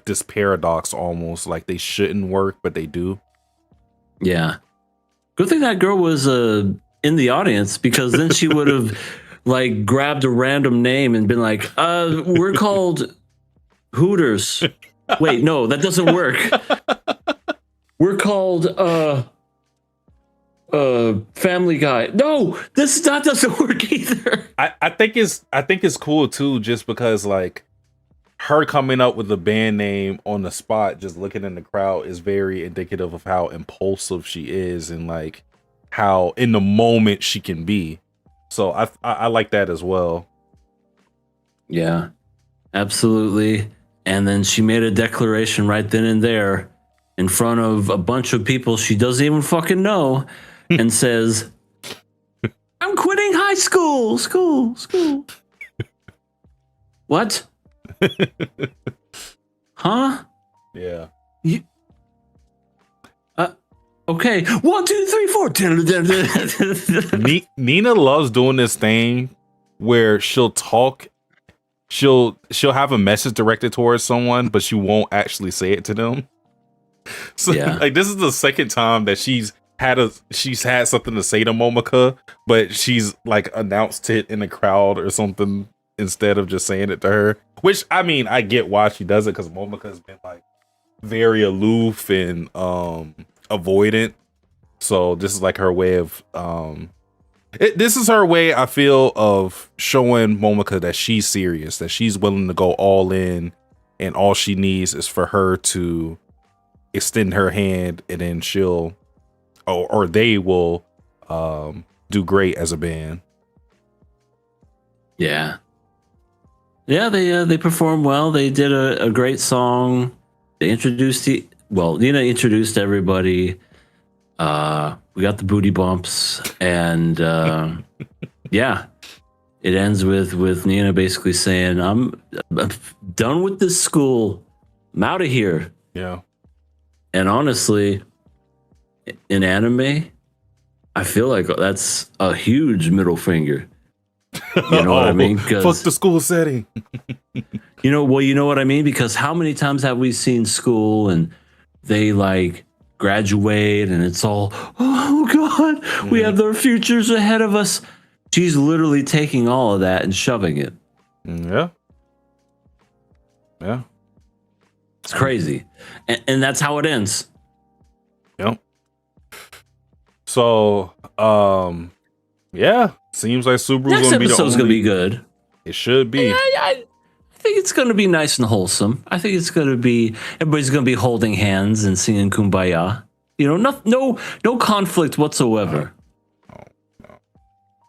this paradox, almost like they shouldn't work, but they do. Yeah. Good thing that girl was in the audience, because then she would have like grabbed a random name and been like, we're called Hooters. Wait, no, that doesn't work. We're called Family Guy. No, that doesn't work either. I think it's cool too, just because like her coming up with a band name on the spot, just looking in the crowd, is very indicative of how impulsive she is, and like how in the moment she can be. So I like that as well. Yeah, absolutely. And then she made a declaration right then and there. in front of a bunch of people she doesn't even fucking know and says, I'm quitting high school. School. What? Huh? Yeah. You, okay. 1, 2, 3, 4. Nina loves doing this thing where she'll have a message directed towards someone, but she won't actually say it to them. So Yeah. like this is the second time that she's had something to say to Momika, but she's like announced it in the crowd or something instead of just saying it to her. Which I mean, I get why she does it, because Momika's been like very aloof and avoidant. So this is like her way of this is her way, I feel, of showing Momika that she's serious, that she's willing to go all in, and all she needs is for her to extend her hand, and then she'll or they will do great as a band. Yeah. Yeah, they performed well. They did a great song. They introduced Nina introduced everybody. We got the booty bumps, and yeah, it ends with Nina basically saying, I'm done with this school. I'm out of here. Yeah. And honestly, in anime, I feel like that's a huge middle finger. You know what I mean? Fuck the school setting. You know what I mean? Because how many times have we seen school and they like graduate and it's all, oh God, we have their futures ahead of us. She's literally taking all of that and shoving it. Yeah. Yeah. It's crazy. And that's how it ends. Yep. So, yeah, seems like Subaru's Next gonna be episode's going to be good. It should be. I think it's going to be nice and wholesome. I think it's going to be, everybody's going to be holding hands and singing Kumbaya. You know, no conflict whatsoever. No.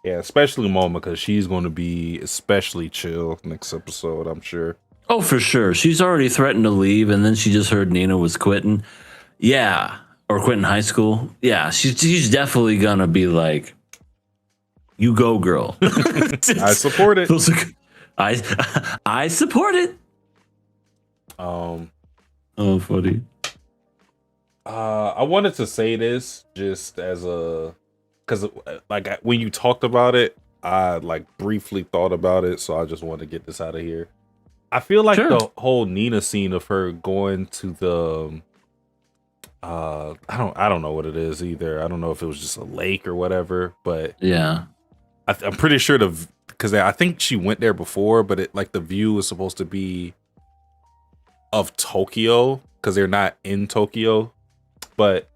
Yeah, especially Moma, because she's going to be especially chill next episode, I'm sure. Oh, for sure. She's already threatened to leave, and then she just heard Nina was quitting. Yeah. Or quitting high school. Yeah, she's definitely going to be like, you go, girl. I support it. I support it. Oh, funny. I wanted to say this just as because like when you talked about it, I like briefly thought about it, so I just wanted to get this out of here. I feel like the whole Nina scene of her going to the I don't know what it is either. I don't know if it was just a lake or whatever, but yeah, I'm pretty sure because I think she went there before, but it like the view is supposed to be of Tokyo because they're not in Tokyo. But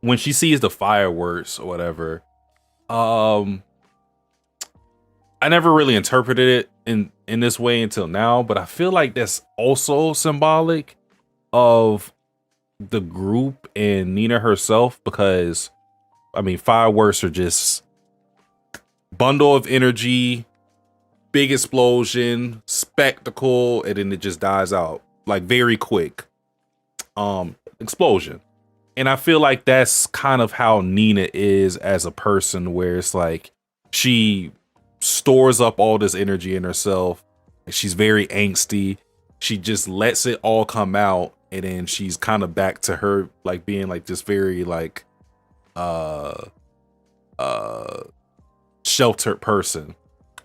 when she sees the fireworks or whatever, I never really interpreted it in this way until now. But I feel like that's also symbolic of the group and Nina herself, because I mean, fireworks are just bundle of energy, big explosion, spectacle, and then it just dies out like very quick. Explosion. And I feel like that's kind of how Nina is as a person, where it's like she stores up all this energy in herself. She's very angsty. She just lets it all come out, and then she's kind of back to her like being like this very like sheltered person.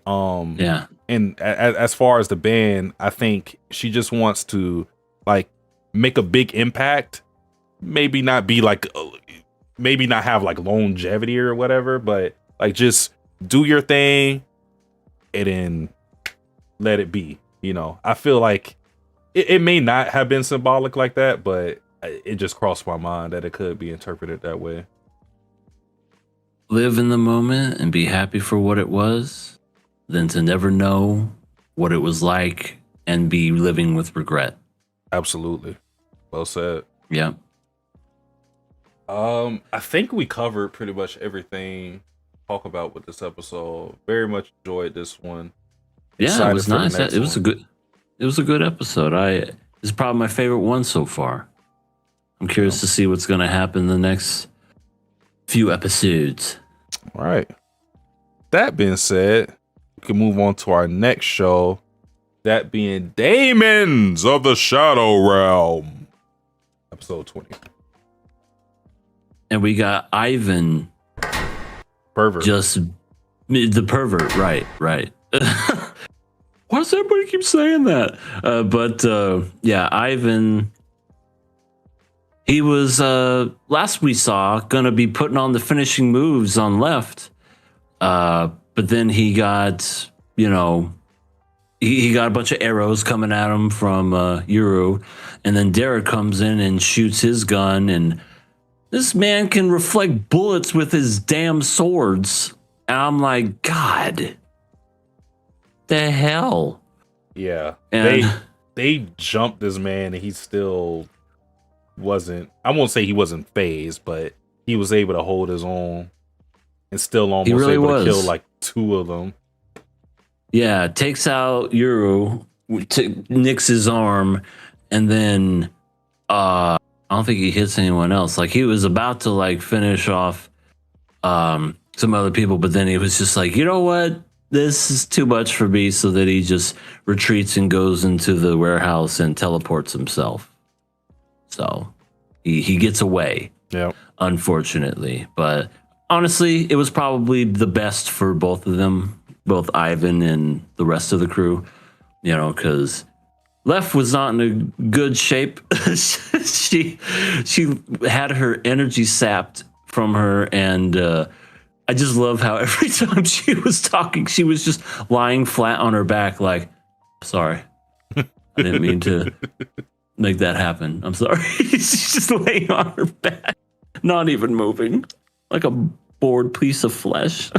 Yeah. And as far as the band, I think she just wants to like make a big impact. Maybe not be like, maybe not have like longevity or whatever, but like just do your thing and then let it be. You know, I feel like it may not have been symbolic like that, but it just crossed my mind that it could be interpreted that way. Live in the moment and be happy for what it was, than to never know what it was like and be living with regret. Absolutely. Well said. Yeah. I think we covered pretty much everything to talk about with this episode. Very much enjoyed this one. Yeah, it was nice. It was a good episode. This is probably my favorite one so far. I'm curious to see what's going to happen in the next few episodes. All right. That being said, we can move on to our next show. That being Daemons of the Shadow Realm. Episode 20. And we got Ivan. Pervert. Just the pervert. Right. Why does everybody keep saying that? Yeah, Ivan. He was, last we saw, going to be putting on the finishing moves on left. But then he got, he got a bunch of arrows coming at him from Yuru. And then Derek comes in and shoots his gun. And this man can reflect bullets with his damn swords. And I'm like, God, the hell? Yeah. And they jumped this man and he still wasn't, I won't say he wasn't phased, but he was able to hold his own and still almost really able was. to kill like 2 of them. Yeah, takes out Yuru, nicks his arm, and then I don't think he hits anyone else. Like he was about to like finish off some other people, but then he was just like, you know what? This is too much for me, so that he just retreats and goes into the warehouse and teleports himself. So he gets away, unfortunately. But honestly, it was probably the best for both of them, both Ivan and the rest of the crew, because Left was not in a good shape. she had her energy sapped from her, and I just love how every time she was talking, she was just lying flat on her back like, sorry, I didn't mean to make that happen. I'm sorry. She's just laying on her back, not even moving, like a bored piece of flesh.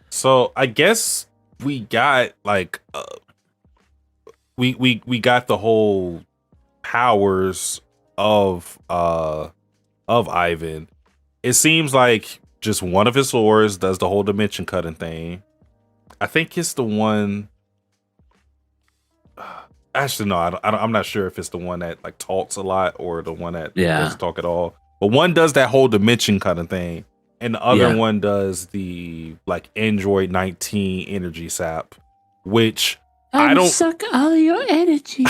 So I guess we got like we got the whole powers of Ivan. It seems like just one of his swords does the whole dimension cutting thing. I think it's the one. Actually, no, I'm not sure if it's the one that like talks a lot or the one that doesn't talk at all. But one does that whole dimension cutting thing, and the other one does the like Android 19 energy sap, which I don't suck all your energy.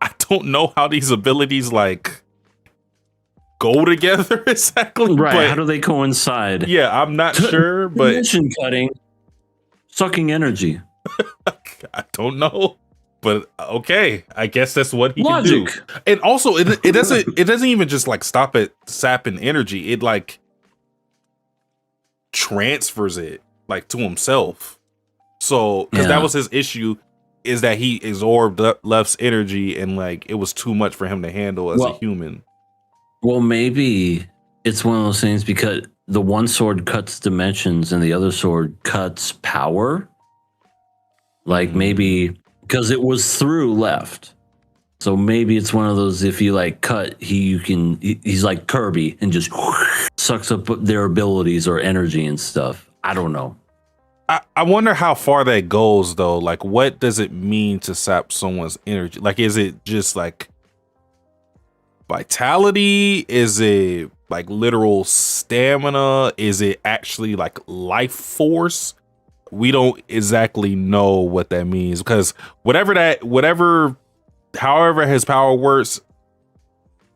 I don't know how these abilities like go together exactly. Right? But how do they coincide? Yeah, I'm not sure, but dimension cutting, sucking energy. I don't know. But okay, I guess that's what he Logic. can do. And also, it doesn't even just like stop at sapping energy. It like transfers it like to himself. So because that was his issue, is that he absorbed Left's energy and like it was too much for him to handle as a human. Well, maybe it's one of those things because the one sword cuts dimensions and the other sword cuts power. Like maybe. Because it was through Left. So maybe it's one of those, if you like cut, he's like Kirby and just sucks up their abilities or energy and stuff. I don't know. I wonder how far that goes though. Like what does it mean to sap someone's energy? Like is it just like vitality? Is it like literal stamina? Is it actually like life force? We don't exactly know what that means because however his power works,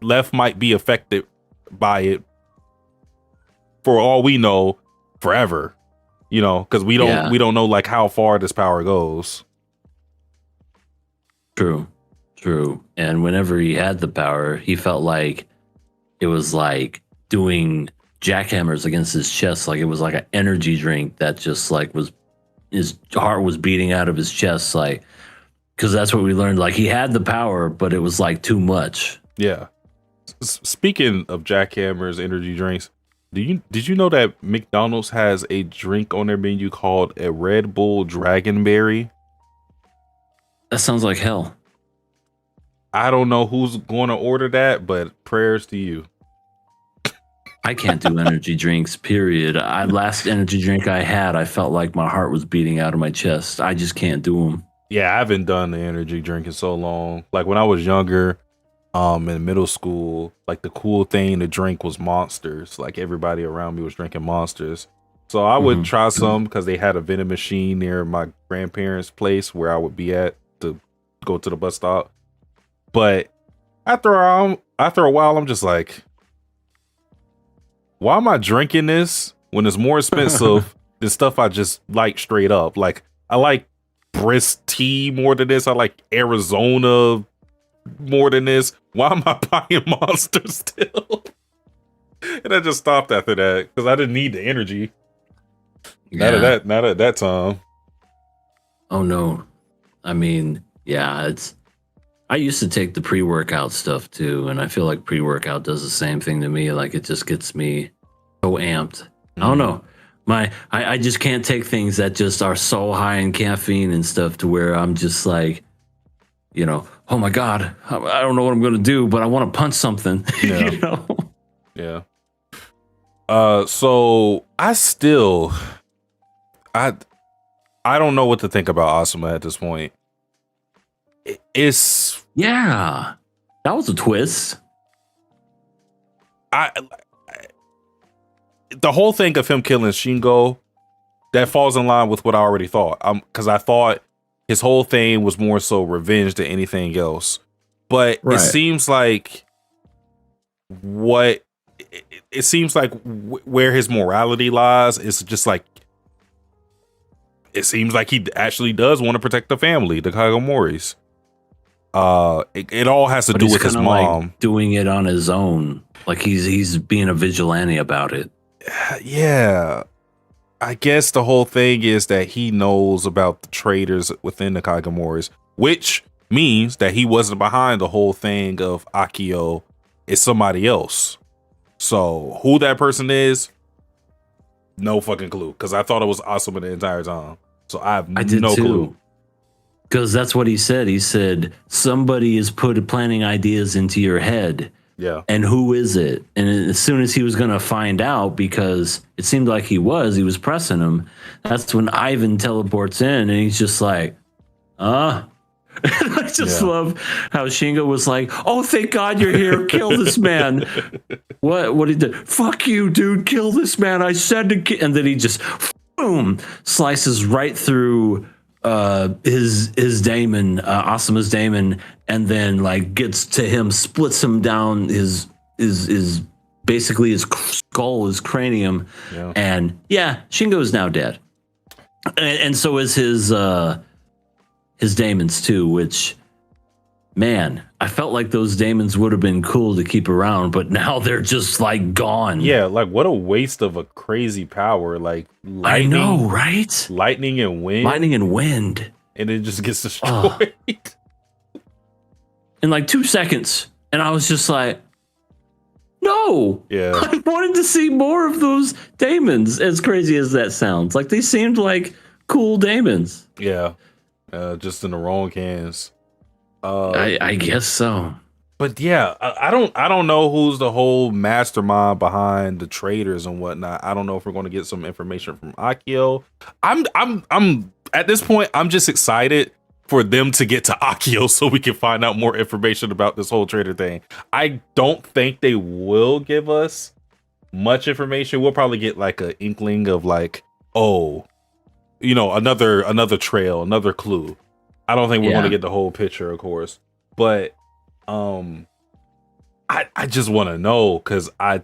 Left might be affected by it for all we know forever, because we don't know like how far this power goes. True. And whenever he had the power, he felt like it was like doing jackhammers against his chest. Like it was like an energy drink that just like his heart was beating out of his chest, like, because that's what we learned. Like he had the power, but it was like too much. Yeah. Speaking of jackhammers, energy drinks, did you know that McDonald's has a drink on their menu called a Red Bull Dragonberry? That sounds like hell. I don't know who's going to order that, but prayers to you. I can't do energy drinks, period. Last energy drink I had, I felt like my heart was beating out of my chest. I just can't do them. Yeah, I haven't done the energy drink in so long. Like when I was younger, In middle school, like the cool thing to drink was Monsters. Like everybody around me was drinking Monsters. So I would try some because they had a vending machine near my grandparents' place where I would be at to go to the bus stop. But after a while, I'm just like, why am I drinking this when it's more expensive than stuff I just like straight up? Like I like Brisk tea more than this. I like Arizona more than this. Why am I buying Monsters still? And I just stopped after that because I didn't need the energy. Not at that time. Oh no. I mean, yeah, I used to take the pre-workout stuff too, and I feel like pre-workout does the same thing to me. Like it just gets me so amped. I don't know. I just can't take things that just are so high in caffeine and stuff to where I'm just like, you know, oh my God, I don't know what I'm gonna do, but I want to punch something. Yeah. You know? Yeah. So I don't know what to think about Asuma at this point. It's Yeah. That was a twist. The whole thing of him killing Shingo, that falls in line with what I already thought. Because I thought his whole thing was more so revenge than anything else. But it seems like where his morality lies is just like, it seems like he actually does want to protect the family, the Kagamoris. It all has to do with his mom, like doing it on his own. Like he's being a vigilante about it. Yeah. I guess the whole thing is that he knows about the traitors within the Kagamoris, which means that he wasn't behind the whole thing of Akio. It's somebody else. So who that person is, no fucking clue. Because I thought it was Asuma the entire time. So I did no clue. Because that's what he said. He said somebody is planting ideas into your head. Yeah. And who is it? And as soon as he was going to find out, because it seemed like he was pressing him. That's when Ivan teleports in and he's just like, I just love how Shingo was like, oh, thank God you're here. Kill this man. What he did? Fuck you, dude. Kill this man. I said to kill. And then he just, boom, slices right through his daemon, Asuma's daemon, and then like gets to him, splits him down his basically his skull, his cranium, and Shingo is now dead, and so is his daemons too. Which, man, I felt like those daemons would have been cool to keep around, but now they're just like gone. Yeah, like what a waste of a crazy power. Like lightning, I know, right? Lightning and wind, and it just gets destroyed in like 2 seconds. And I was just like, no. Yeah, I wanted to see more of those daemons. As crazy as that sounds, like they seemed like cool daemons. Yeah, just in the wrong hands. I guess so. But yeah, I don't know who's the whole mastermind behind the traders and whatnot. I don't know if we're going to get some information from Akio. I'm at this point, I'm just excited for them to get to Akio so we can find out more information about this whole trader thing. I don't think they will give us much information. We'll probably get like an inkling of like, oh, another trail, another clue. I don't think we're going to get the whole picture, of course, but I just want to know, because I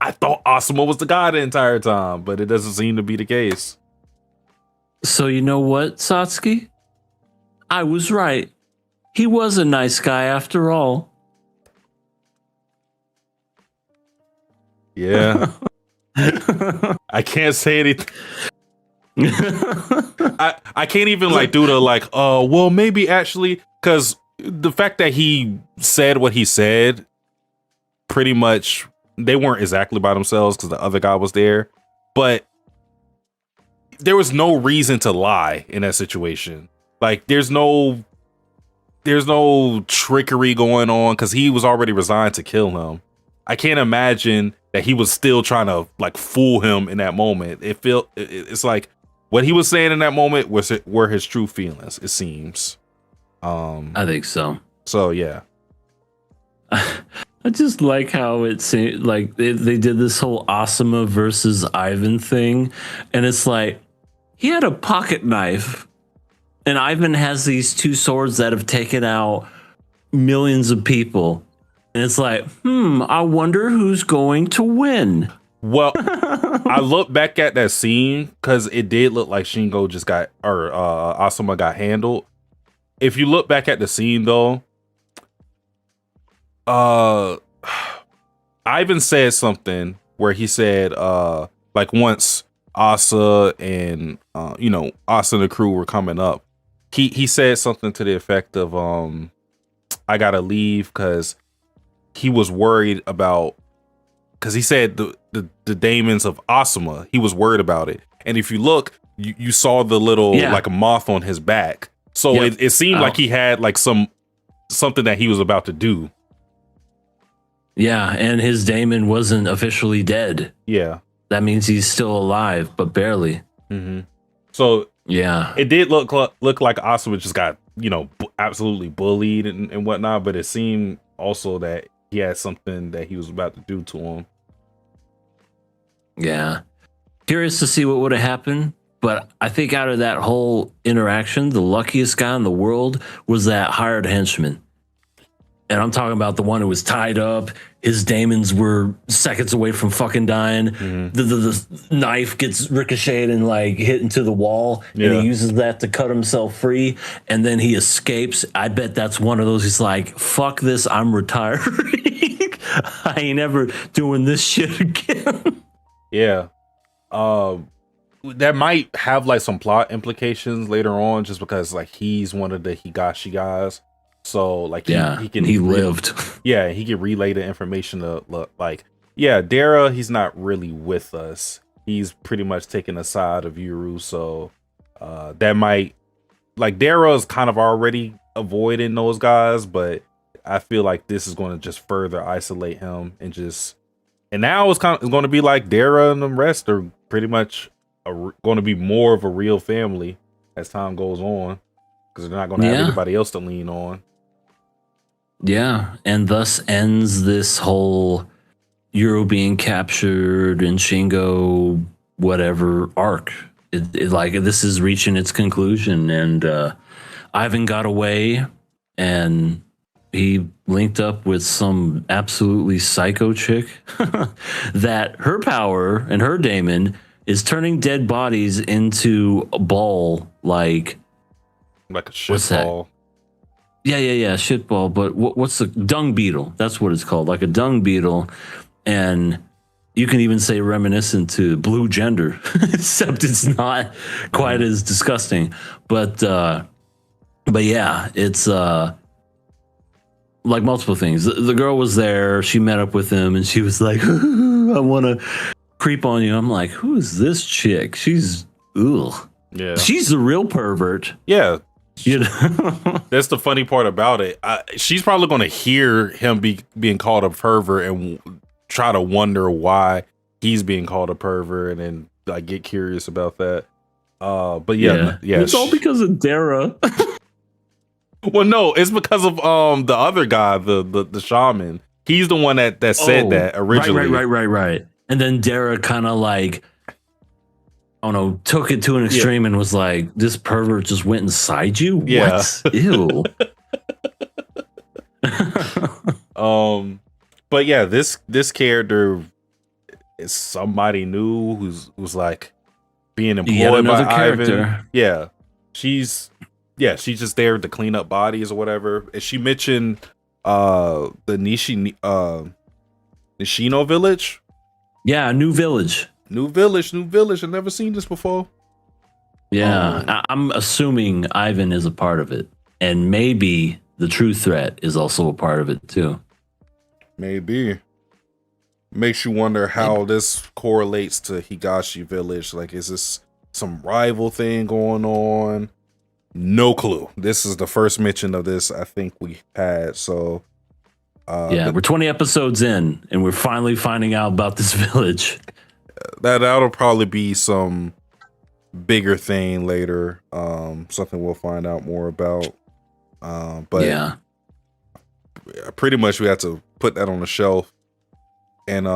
thought Asuma was the guy the entire time, but it doesn't seem to be the case. So you know what, Satsuki? I was right. He was a nice guy after all. Yeah. I can't say anything. I can't even like do the like, well, maybe actually, because the fact that he said what he said, pretty much they weren't exactly by themselves because the other guy was there, but there was no reason to lie in that situation. Like there's no trickery going on because he was already resigned to kill him. I can't imagine that he was still trying to like fool him in that moment. It's like what he was saying in that moment were his true feelings, it seems. I think so. So yeah. I just like how it seemed like they did this whole Asuma versus Ivan thing, and it's like he had a pocket knife, and Ivan has these two swords that have taken out millions of people, and it's like, I wonder who's going to win. Well, I look back at that scene because it did look like Shingo just got, or Asuma got handled. If you look back at the scene though, Ivan said something where he said, like once Asa and Asa and the crew were coming up, he said something to the effect of, I gotta leave because he was worried about, because he said the Daemons of Asuma, he was worried about it. And if you look, you saw the little like a moth on his back. So it seemed like he had like something that he was about to do. Yeah, and his Daemon wasn't officially dead. Yeah. That means he's still alive, but barely. Mm-hmm. So yeah, it did look like Asuma just got, absolutely bullied and whatnot, but it seemed also that he had something that he was about to do to him. Yeah. Curious to see what would have happened, but I think out of that whole interaction, the luckiest guy in the world was that hired henchman. And I'm talking about the one who was tied up. His Daemons were seconds away from fucking dying. Mm-hmm. The knife gets ricocheted and like hit into the wall. Yeah. And he uses that to cut himself free. And then he escapes. I bet that's one of those. He's like, fuck this. I'm retiring. I ain't ever doing this shit again. Yeah. That might have like some plot implications later on just because like he's one of the Higashi guys. So like he lived. Yeah, he can relay the information to like, Dara, he's not really with us. He's pretty much taking the side of Yuru. So that might, like, Dara is kind of already avoiding those guys, but I feel like this is going to just further isolate him and now it's going to be like Dara and the rest are pretty much going to be more of a real family as time goes on because they're not going to have anybody else to lean on. Yeah, and thus ends this whole Euro being captured and Shingo whatever arc. This is reaching its conclusion, and Ivan got away, and he linked up with some absolutely psycho chick that her power and her daemon is turning dead bodies into a ball, like a shit ball. Yeah, shit ball. But what's the dung beetle? That's what it's called, like a dung beetle. And you can even say reminiscent to blue gender, except it's not quite as disgusting. But yeah, it's like multiple things. The girl was there. She met up with him, and she was like, "I want to creep on you." I'm like, "Who is this chick? She's ugh." Yeah, she's the real pervert. Yeah. That's the funny part about it. She's probably going to hear him being called a pervert and try to wonder why he's being called a pervert, and then like get curious about that. But yeah, it's all because of Dara. Well, no, it's because of the other guy, the shaman. He's the one that said that originally. Right. And then Dara kind of like, I don't know, took it to an extreme and was like, this pervert just went inside you? Yeah. What? Ew. But yeah, this character is somebody new who's like being employed by Ivan. Yeah. She's just there to clean up bodies or whatever. And she mentioned the Nishino village. Yeah, new village. New village. I've never seen this before. Yeah, I'm assuming Ivan is a part of it. And maybe the true threat is also a part of it, too. Maybe. Makes you wonder how this correlates to Higashi Village. Like, is this some rival thing going on? No clue. This is the first mention of this I think we had. So, we're 20 episodes in, and we're finally finding out about this village. That'll probably be some bigger thing later. Something we'll find out more about. But pretty much we had to put that on the shelf. And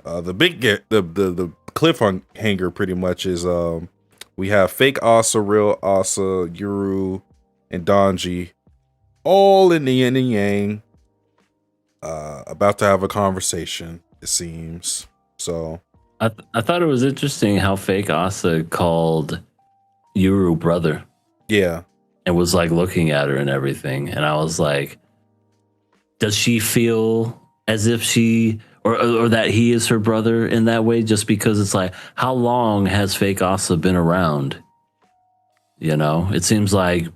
the cliffhanger pretty much is we have fake Asa, real Asa, Yuru, and Donji all in the yin and yang, about to have a conversation, it seems. So I thought it was interesting how fake Asa called Yuru brother. Yeah. And was like looking at her and everything. And I was like, does she feel as if she or that he is her brother in that way? Just because it's like, how long has fake Asa been around? You know, it seems like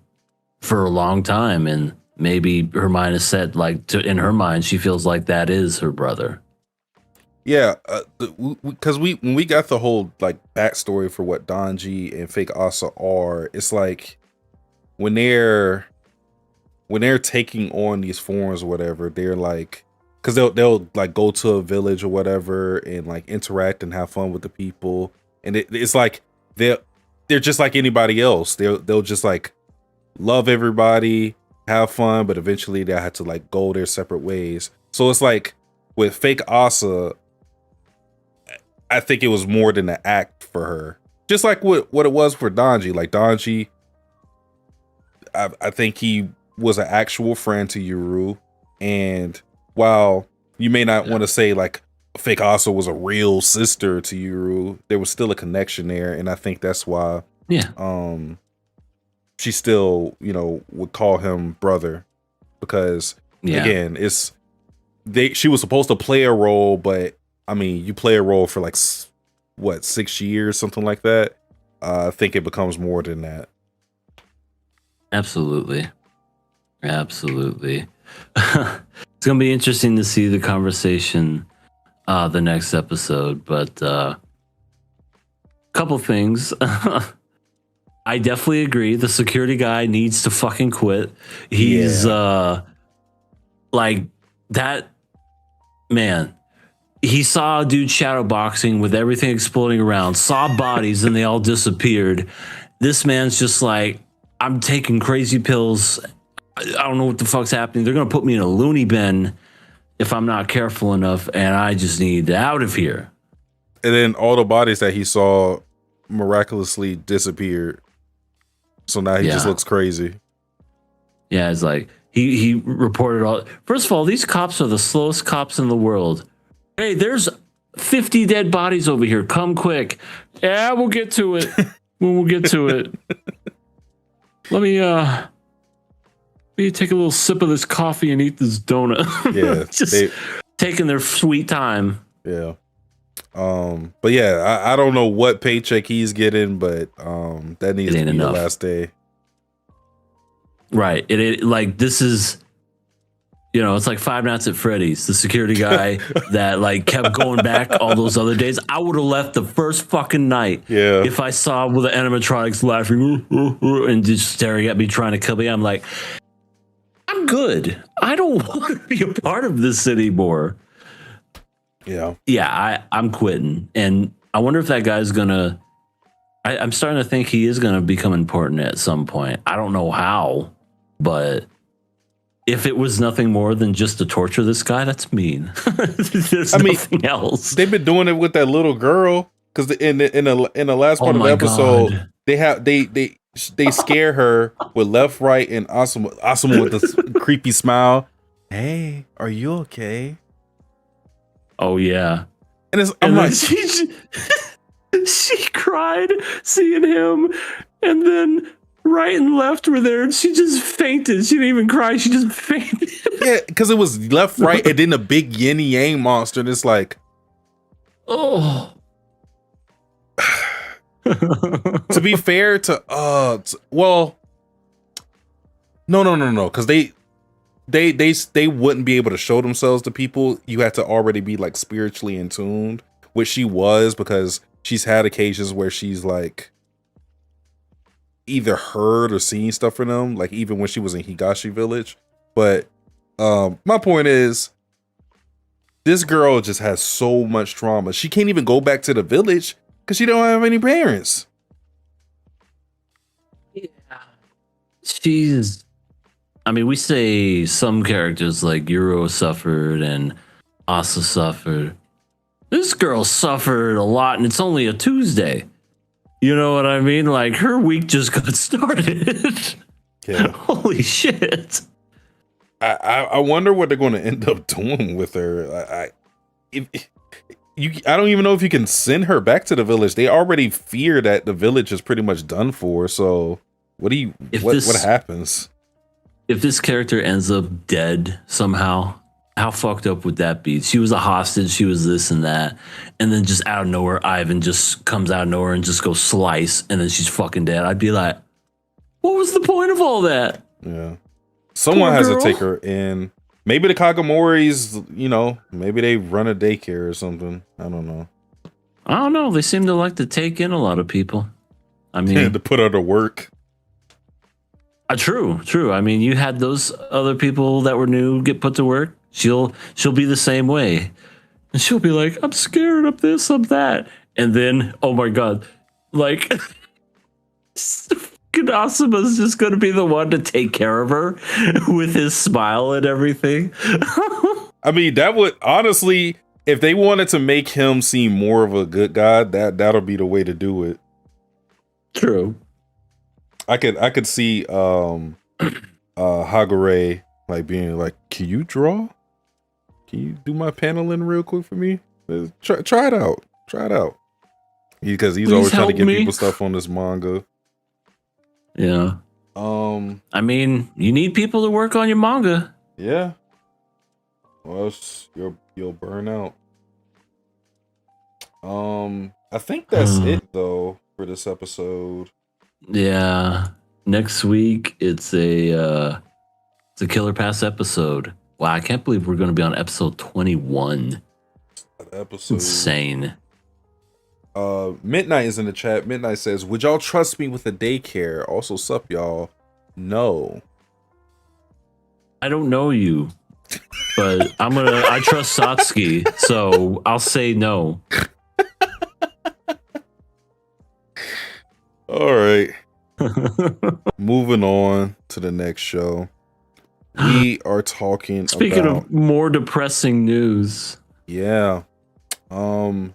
for a long time, and maybe her mind is set like in her mind, she feels like that is her brother. Yeah, because when we got the whole like backstory for what Donji and fake Asa are, it's like when they're taking on these forms or whatever, they're like, because they'll like go to a village or whatever and like interact and have fun with the people, and it's like they're just like anybody else. They'll just like love everybody, have fun, but eventually they'll have to like go their separate ways. So it's like with fake Asa, I think it was more than an act for her, just like what it was for Donji. Like Donji, I think he was an actual friend to Yuru, and while you may not want to say like fake Asa was a real sister to Yuru, there was still a connection there, and I think that's why she still, you know, would call him brother, because again, she was supposed to play a role, but I mean, you play a role for like what, 6 years, something like that. I think it becomes more than that. Absolutely. It's gonna be interesting to see the conversation the next episode, but couple things. I definitely agree, the security guy needs to fucking quit. He's like that man. He saw a dude shadow boxing with everything exploding around, saw bodies and they all disappeared. This man's just like, I'm taking crazy pills. I don't know what the fuck's happening. They're going to put me in a loony bin if I'm not careful enough, and I just need out of here. And then all the bodies that he saw miraculously disappeared. So now he just looks crazy. Yeah, it's like he reported all. First of all, these cops are the slowest cops in the world. Hey, there's 50 dead bodies over here. Come quick. Yeah, we'll get to it. We'll get to it. Let me take a little sip of this coffee and eat this donut. Yeah. Just taking their sweet time. Yeah. But yeah, I don't know what paycheck he's getting, but that needs to be the last day. Right. It like, this is, you know, it's like Five Nights at Freddy's, the security guy that like kept going back all those other days. I would have left the first fucking night if I saw with the animatronics laughing and just staring at me, trying to kill me. I'm like, I'm good. I don't want to be a part of this anymore. Yeah, I'm quitting. And I wonder if that guy's gonna, I'm starting to think he is gonna become important at some point. I don't know how, but if it was nothing more than just to torture this guy, that's mean. There's nothing else. They've been doing it with that little girl, because in the last part of the episode, they scare her with left, right, and awesome with this creepy smile. Hey, are you okay? Oh yeah, and I'm like, she cried seeing him, and then right and left were there, and she just fainted. She didn't even cry; she just fainted. Yeah, because it was left, right, and then a big yin yang monster, and it's like, oh. To be fair to well, no, because they wouldn't be able to show themselves to people. You had to already be like spiritually in tuned, which she was, because she's had occasions where she's like either heard or seen stuff from them, like even when she was in Higashi Village. But my point is, this girl just has so much trauma. She can't even go back to the village because she don't have any parents. Yeah, she's. I mean, we say some characters like Euro suffered and Asa suffered. This girl suffered a lot, and it's only a Tuesday. You know what I mean? Like, her week just got started. Yeah. Holy shit. I wonder what they're going to end up doing with her. I don't even know if you can send her back to the village. They already fear that the village is pretty much done for. So what happens? If this character ends up dead somehow, how fucked up would that be? She was a hostage, she was this and that, and then just out of nowhere, Ivan just comes out of nowhere and just goes slice, and then she's fucking dead. I'd be like, what was the point of all that? Yeah. Someone has to take her in. Maybe the Kagamoris, maybe they run a daycare or something. I don't know. They seem to like to take in a lot of people. I mean, to put her to work. True. I mean, you had those other people that were new get put to work. She'll be the same way. And she'll be like, I'm scared of this, of that. And then, oh my God, like, Asuma's just going to be the one to take care of her with his smile and everything. I mean, that would, honestly, if they wanted to make him seem more of a good guy, that'll be the way to do it. True. I could see Hagure like being like, can you draw? Can you do my paneling real quick for me? Try it out. Because he's always trying to give people stuff on this manga. Yeah. I mean, you need people to work on your manga. Yeah. Or else you'll burn out. I think that's it though for this episode. Yeah. Next week it's a Killer Pass episode. Wow, I can't believe we're going to be on episode 21. Episode. Insane. Midnight is in the chat. Midnight says, would y'all trust me with a daycare? Also, sup y'all? No. I don't know you, but I trust Satsuki, so I'll say no. All right. Moving on to the next show. We are talking Speaking of more depressing news. Yeah. I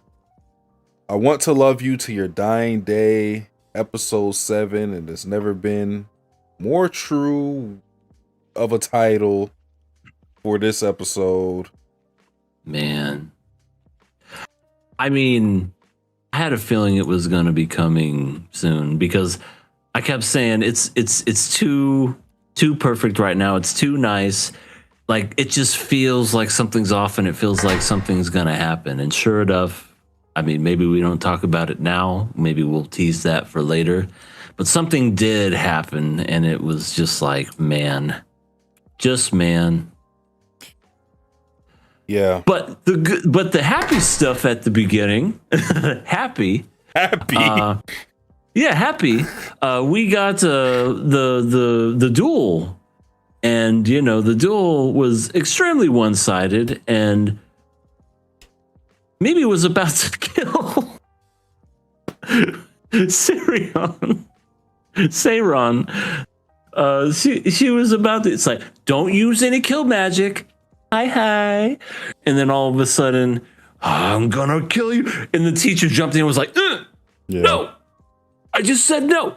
Want to Love You to Your Dying Day, episode 7, and it's never been more true of a title for this episode. Man. I mean, I had a feeling it was going to be coming soon because I kept saying it's too perfect right now. It's too nice. Like, it just feels like something's off and it feels like something's going to happen. And sure enough, I mean, maybe we don't talk about it now. Maybe we'll tease that for later. But something did happen, and it was just like, man. Yeah. But the happy stuff at the beginning, happy. Yeah, happy. We got the duel, and the duel was extremely one-sided, and maybe was about to kill Seiron. She was about to. It's like, don't use any kill magic. Hi. And then all of a sudden, I'm gonna kill you. And the teacher jumped in and was like, no. I just said no.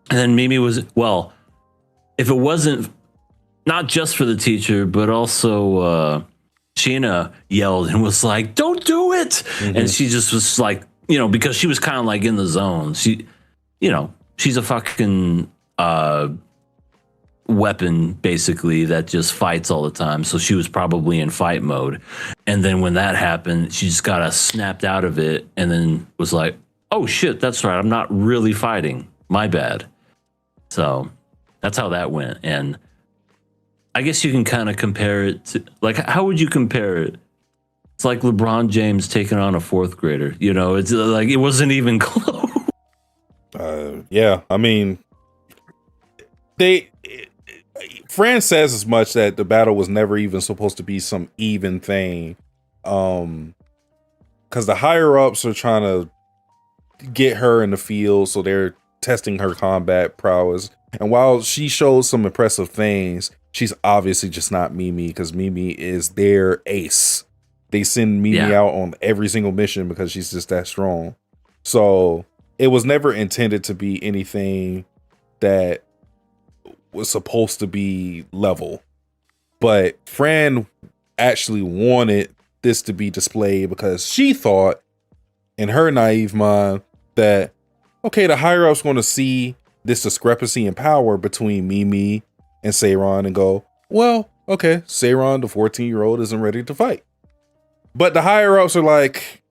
And then Mimi was, well, if it wasn't not just for the teacher, but also Sheena yelled and was like, don't do it. Mm-hmm. And she just was like, because she was kind of like in the zone. She, she's a fucking weapon basically that just fights all the time. So she was probably in fight mode. And then when that happened, she just got snapped out of it and then was like, oh shit, that's right. I'm not really fighting. My bad. So that's how that went. And I guess you can kind of compare it to, like, how would you compare it? It's like LeBron James taking on a fourth grader. It's like, it wasn't even close. Yeah, I mean, Fran says as much that the battle was never even supposed to be some even thing. Because the higher ups are trying to get her in the field, so they're testing her combat prowess. And while she shows some impressive things, she's obviously just not Mimi, because Mimi is their ace. They send Mimi out on every single mission because she's just that strong. So it was never intended to be anything that was supposed to be level. But Fran actually wanted this to be displayed because she thought, in her naive mind, that, okay, the higher up's going to see this discrepancy in power between Mimi and Seiran and go, well, okay, Seiran, the 14-year-old, isn't ready to fight. But the higher ups are like,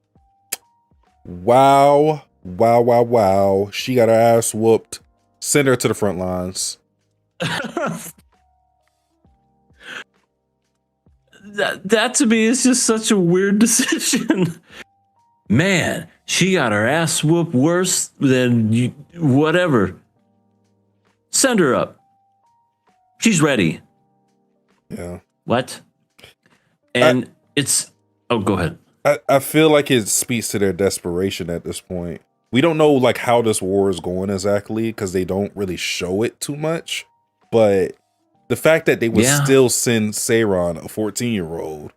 wow, she got her ass whooped. Send her to the front lines. That to me is just such a weird decision. Man, she got her ass whooped worse than whatever. Send her up. She's ready. Yeah. What? And it's... Oh, go ahead. I feel like it speaks to their desperation at this point. We don't know like how this war is going exactly because they don't really show it too much. But the fact that they would still send Seiran, a 14-year-old,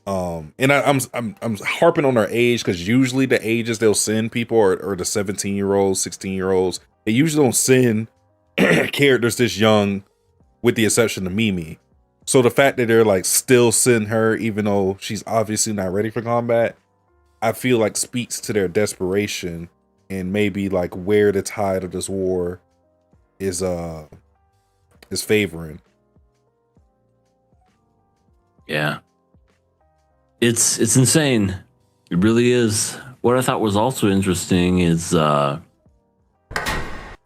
and I'm harping on their age because usually the ages they'll send people are the 17-year-olds, 16-year-olds. They usually don't send characters this young, with the exception of Mimi. So the fact that they're like still sending her, even though she's obviously not ready for combat, I feel like speaks to their desperation and maybe like where the tide of this war is favoring. Yeah. It's insane. It really is. What I thought was also interesting is it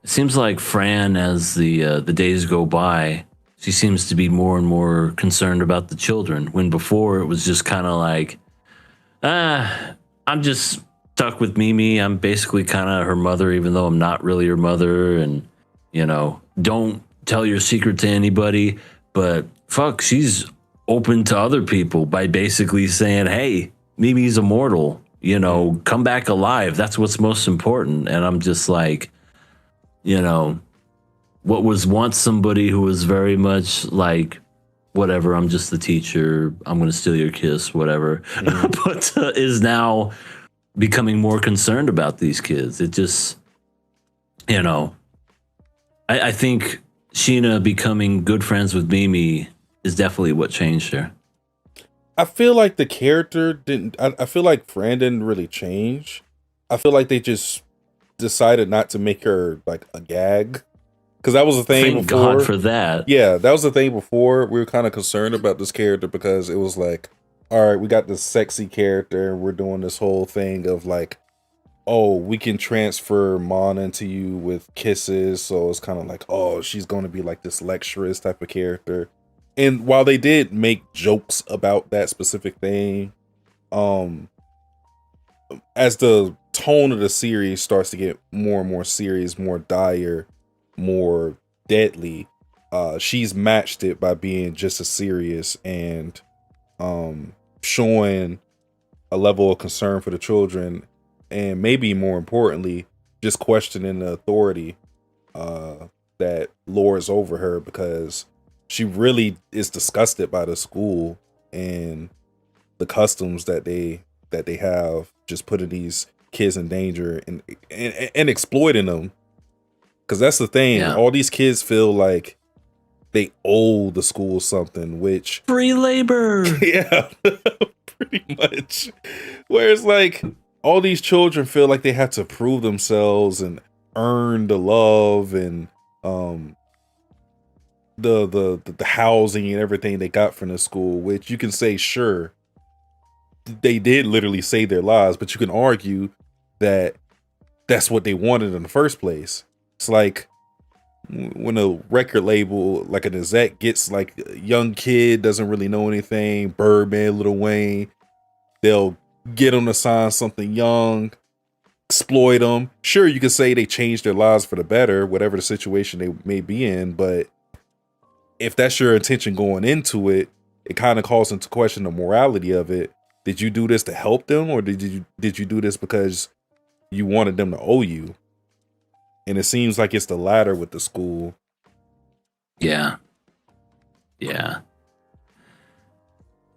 seems like Fran, as the days go by, she seems to be more and more concerned about the children, when before it was just kind of like, I'm just stuck with Mimi. I'm basically kind of her mother, even though I'm not really her mother. And, you know, don't tell your secret to anybody. But fuck, she's open to other people by basically saying, hey, Mimi's immortal, you know, come back alive. That's what's most important. And I'm just like, you know, what was once somebody who was very much like, whatever, I'm just the teacher, I'm going to steal your kiss, whatever, but is now becoming more concerned about these kids. It just, you know, I think Sheena becoming good friends with Mimi is definitely what changed her. I feel like the character didn't, I feel like Fran didn't really change. I feel like they just decided not to make her like a gag. Because that was the thing Thank before. God for that. Yeah, that was the thing before. We were kind of concerned about this character because it was like, all right, we got this sexy character and we're doing this whole thing of like, oh, we can transfer Mana into you with kisses. So it's kind of like, oh, she's going to be like this lecturess type of character. And while they did make jokes about that specific thing, as the tone of the series starts to get more and more serious, more dire, more deadly, she's matched it by being just as serious and showing a level of concern for the children, and maybe more importantly, just questioning the authority that lords over her, because she really is disgusted by the school and the customs that they have, just putting these kids in danger and exploiting them. Because that's the thing. Yeah. All these kids feel like they owe the school something, which... Free labor! Yeah, pretty much. Whereas, like, all these children feel like they have to prove themselves and earn the love and the housing and everything they got from the school, which you can say, sure, they did literally save their lives, but you can argue that that's what they wanted in the first place. It's like when a record label like an exec gets like a young kid, doesn't really know anything, Birdman, Lil Wayne, they'll get them to sign something young, exploit them. Sure, you can say they changed their lives for the better, whatever the situation they may be in, but if that's your intention going into it, it kind of calls into question the morality of it. Did you do this to help them, or did you do this because you wanted them to owe you? And it seems like it's the latter with the school. Yeah. Yeah.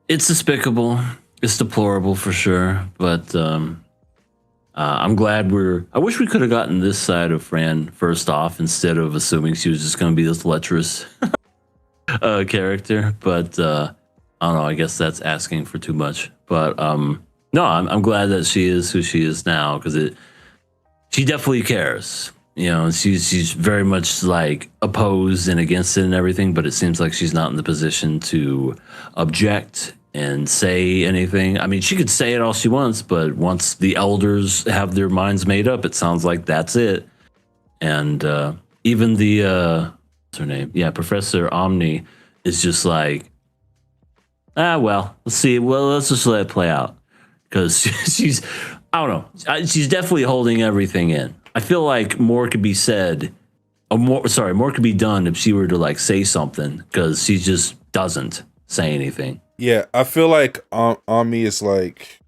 It's despicable. It's deplorable for sure. But I'm glad I wish we could have gotten this side of Fran first off instead of assuming she was just going to be this lecherous character. But I don't know. I guess that's asking for too much. But no, I'm glad that she is who she is now because she definitely cares. You know, she's very much like opposed and against it and everything, but it seems like she's not in the position to object and say anything. I mean, she could say it all she wants, but once the elders have their minds made up, it sounds like that's it. And even the what's her name? Yeah, Professor Omni is just like, well, let's see. Well, let's just let it play out because she's, I don't know, she's definitely holding everything in. I feel like more could be said, more could be done if she were to like say something because she just doesn't say anything. Yeah, I feel like Ami is like,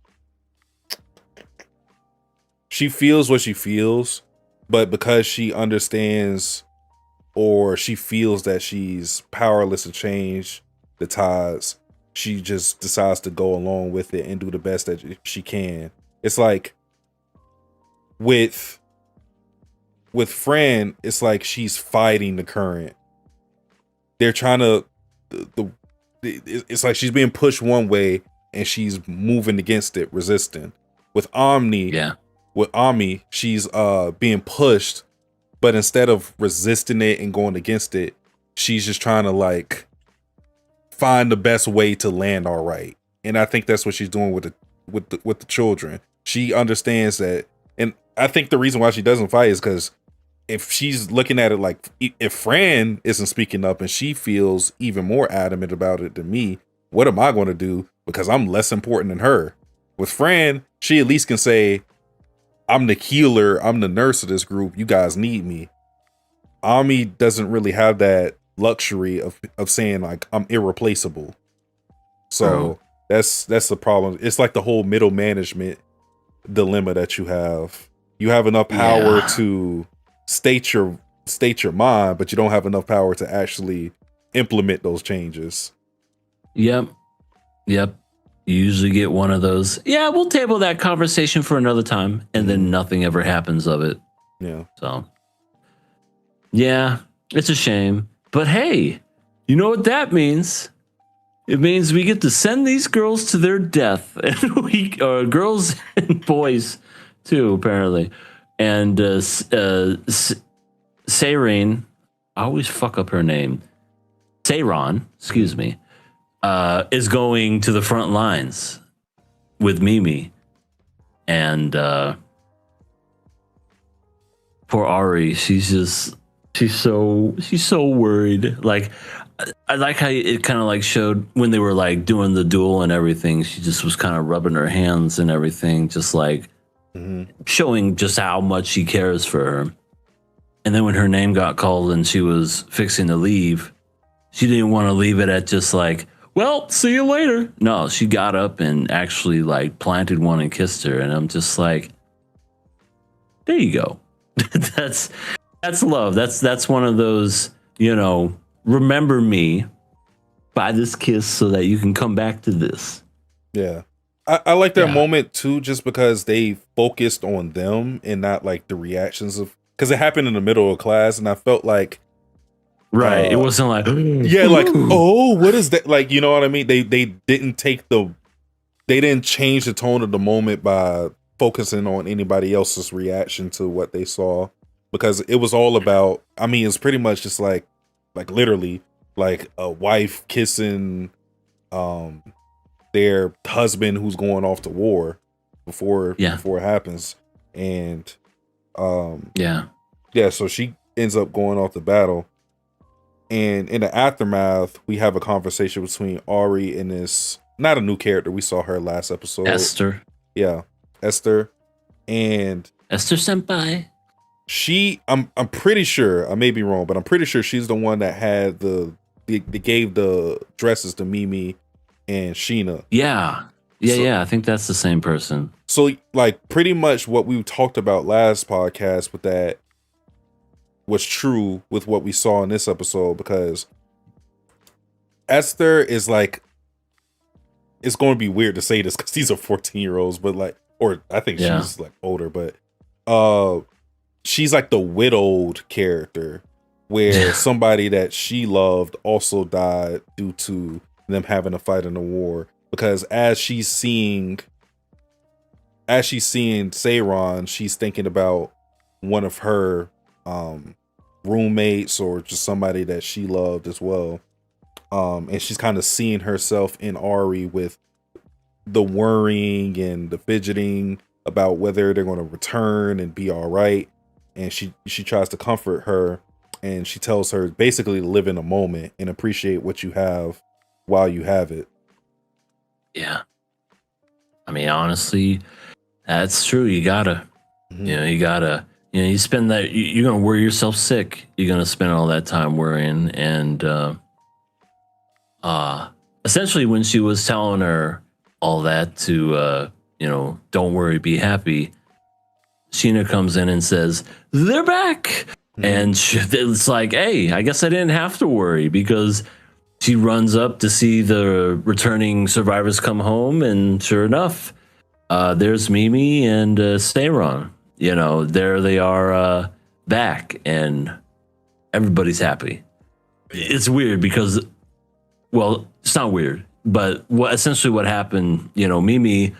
she feels what she feels, but because she understands or she feels that she's powerless to change the tides, she just decides to go along with it and do the best that she can. It's like with Fran, it's like she's fighting the current. They're trying to it's like she's being pushed one way and she's moving against it, resisting. With Ami, she's being pushed, but instead of resisting it and going against it, she's just trying to like find the best way to land all right. And I think that's what she's doing with the children. She understands that, and I think the reason why she doesn't fight is because if she's looking at it like, if Fran isn't speaking up and she feels even more adamant about it than me, what am I going to do? Because I'm less important than her. With Fran, she at least can say, I'm the healer, I'm the nurse of this group, you guys need me. Ami doesn't really have that luxury of saying like, I'm irreplaceable. So that's the problem. It's like the whole middle management dilemma that you have. You have enough power to state your mind, but you don't have enough power to actually implement those changes. Yep. You usually get one of those. Yeah, we'll table that conversation for another time, and then nothing ever happens of it. Yeah. So, yeah, it's a shame. But hey, you know what that means? It means we get to send these girls to their death, and we girls and boys too, apparently. And Sarin, I always fuck up her name. Seiron, excuse me, is going to the front lines with Mimi, and poor Ari. She's so worried. Like, I like how it kind of like showed when they were like doing the duel and everything. She just was kind of rubbing her hands and everything, just like showing just how much she cares for her. And then when her name got called and she was fixing to leave, she didn't want to leave it at just like, well, see you later. No, she got up and actually like planted one and kissed her. And I'm just like, there you go. That's love. That's one of those, you know, remember me by this kiss so that you can come back to this. Yeah. I like that moment too, just because they focused on them and not like the reactions of, because it happened in the middle of class, and I felt like, it wasn't like, yeah, like, oh, what is that? Like, you know what I mean? They didn't they didn't change the tone of the moment by focusing on anybody else's reaction to what they saw, because it was all about, I mean, it's pretty much just like literally like a wife kissing their husband who's going off to war before it happens. And so she ends up going off to battle, and in the aftermath we have a conversation between Ari and this, not a new character, we saw her last episode, Esther. Esther senpai. I'm pretty sure, I may be wrong, but I'm pretty sure she's the one that had they gave the dresses to Mimi and Sheena. I think that's the same person. So like pretty much what we talked about last podcast with that, was true with what we saw in this episode, because Esther is like, it's going to be weird to say this because these are 14-year-olds, but like, or I think she's like older, but she's like the widowed character where somebody that she loved also died due to them having a fight in the war. Because as she's seeing Seiron, she's thinking about one of her roommates or just somebody that she loved as well. And she's kind of seeing herself in Ari with the worrying and the fidgeting about whether they're going to return and be all right. And she tries to comfort her, and she tells her basically to live in a moment and appreciate what you have while you have it. Yeah. I mean, honestly, that's true. You gotta, you spend that, you're going to worry yourself sick. You're going to spend all that time worrying. And essentially when she was telling her all that to, don't worry, be happy, Sheena comes in and says, they're back. And it's like, hey, I guess I didn't have to worry, because she runs up to see the returning survivors come home, and sure enough, there's Mimi and Seiron. There they are back, and everybody's happy. It's weird because, well, it's not weird, but essentially what happened, Mimi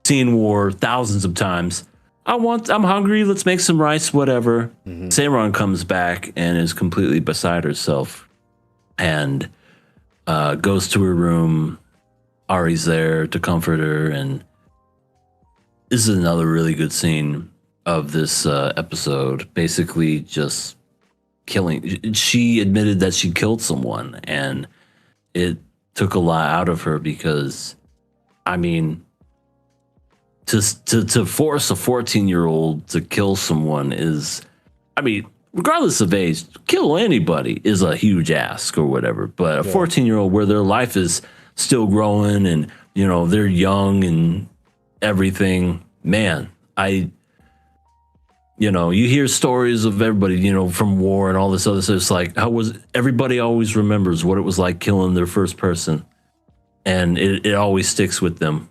seen war thousands of times. I'm hungry, let's make some rice, whatever. Seiron comes back and is completely beside herself and goes to her room. Ari's there to comfort her, and this is another really good scene of this episode. Basically just killing. She admitted that she killed someone, and it took a lot out of her, because, I mean, to force a 14-year-old to kill someone is, I mean, regardless of age, kill anybody is a huge ask or whatever. But a 14-year-old where their life is still growing and, they're young and everything, man, you hear stories of everybody, from war and all this other stuff. It's like, everybody always remembers what it was like killing their first person. And it always sticks with them.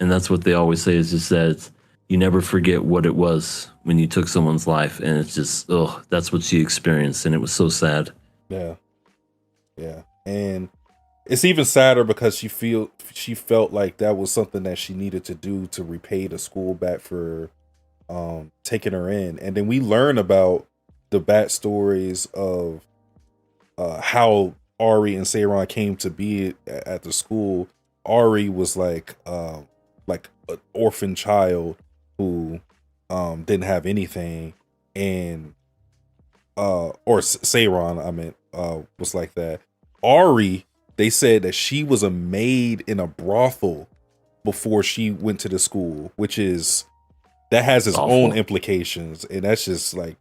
And that's what they always say, is just that you never forget what it was when you took someone's life. And it's just, that's what she experienced. And it was so sad. Yeah. Yeah. And it's even sadder because she felt like that was something that she needed to do to repay the school back for taking her in. And then we learn about the backstories of how Ari and Seiron came to be at the school. Ari was like an orphan child who didn't have anything, and or Seiron, I meant, was like that. Ari, they said that she was a maid in a brothel before she went to the school, which is, that has its own implications, and that's just like,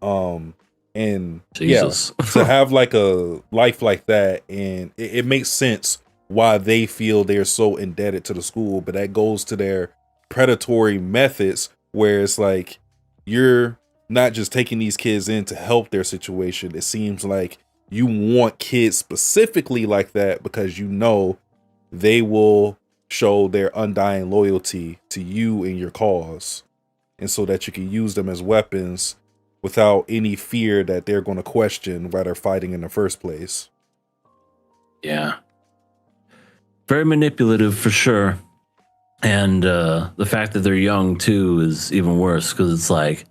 and Jesus. To have like a life like that, and it makes sense why they feel they're so indebted to the school, but that goes to their predatory methods, where it's like, you're not just taking these kids in to help their situation. It seems like you want kids specifically like that because they will show their undying loyalty to you and your cause, and so that you can use them as weapons without any fear that they're going to question why they're fighting in the first place. Yeah. Very manipulative for sure. And the fact that they're young too is even worse, because it's like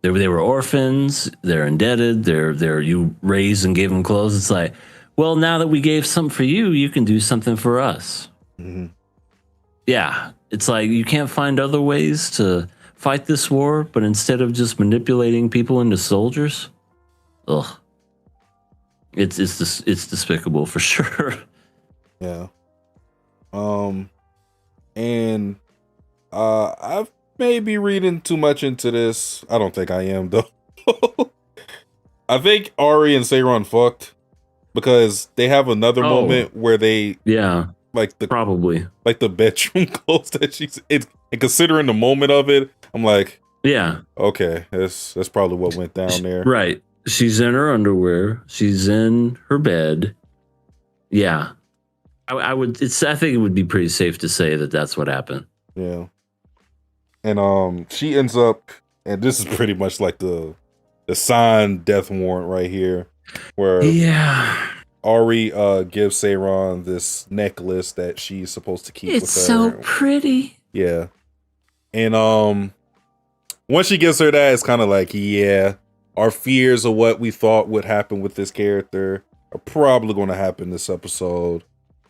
they were orphans, they're indebted, you raised and gave them clothes. It's like, well, now that we gave something for you, you can do something for us. Mm-hmm. Yeah, it's like you can't find other ways to fight this war, but instead of just manipulating people into soldiers, it's despicable for sure. Yeah. And I may be reading too much into this. I don't think I am, though. I think Ari and Seiron fucked, because they have another moment where they probably like the bedroom clothes that she's in, and considering the moment of it, I'm like, Yeah, Okay, that's probably what went down there. right. She's in her underwear. She's in her bed. Yeah, I would. I think it would be pretty safe to say that that's what happened. Yeah. And she ends up, and this is pretty much like the signed death warrant right here, where Yeah, Ari gives Seiron this necklace that she's supposed to keep It's with her. so pretty. Yeah. And once she gives her that, it's kind of like, yeah, our fears of what we thought would happen with this character are probably going to happen this episode.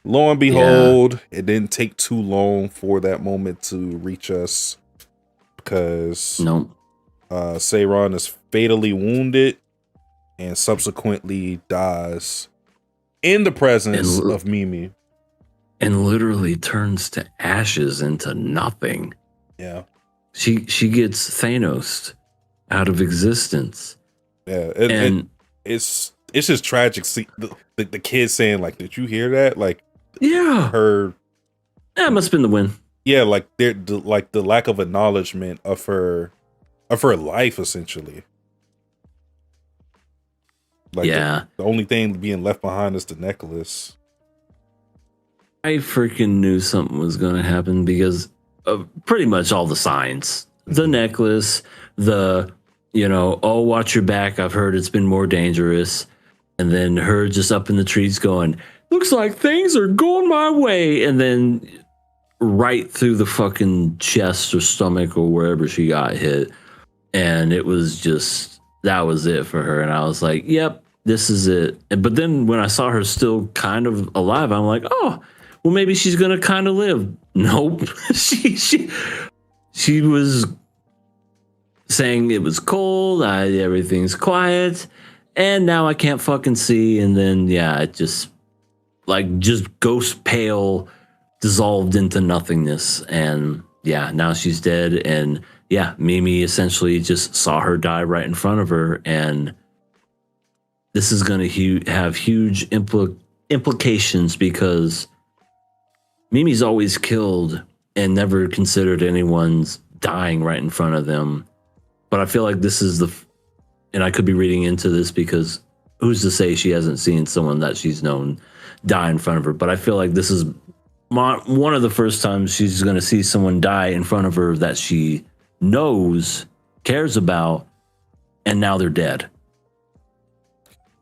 Lo and behold, it didn't take too long for that moment to reach us because nope. Seiron is fatally wounded and subsequently dies in the presence And- of Mimi. And literally turns to ashes into nothing. Yeah. She gets Thanos out of existence. Yeah. And It's just tragic. See the kid saying like, "Did you hear that?" Like yeah, her, that must have been the win. yeah, like the lack of acknowledgement of her life essentially. Like Yeah. the only thing being left behind is the necklace. I freaking knew something was going to happen because of pretty much all the signs. The necklace, oh, watch your back. I've heard it's been more dangerous. And then her just up in the trees going, looks like things are going my way. And then right through the fucking chest or stomach or wherever she got hit. And it was just, that was it for her. And I was like, yep, this is it. But then when I saw her still kind of alive, I'm like, oh, well, maybe she's going to kind of live. Nope. she was saying it was cold. Everything's quiet. And now I can't fucking see. And then, yeah, it just ghost pale dissolved into nothingness. And yeah, now she's dead. And yeah, Mimi essentially just saw her die right in front of her. And this is going to have huge implications because Mimi's always killed and never considered anyone's dying right in front of them. But I feel like this is and I could be reading into this because who's to say she hasn't seen someone that she's known die in front of her. But I feel like this is one of the first times she's going to see someone die in front of her that she knows, cares about, and now they're dead.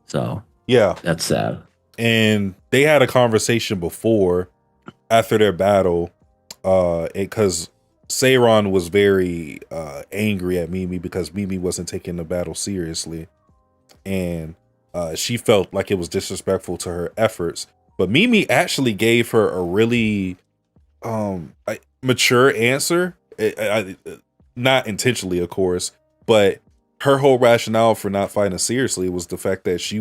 So Yeah. that's sad. And they had a conversation before after their battle, because Seiron was very angry at Mimi because Mimi wasn't taking the battle seriously, and she felt like it was disrespectful to her efforts. But Mimi actually gave her a really mature answer, not intentionally, of course, but her whole rationale for not fighting seriously was the fact that she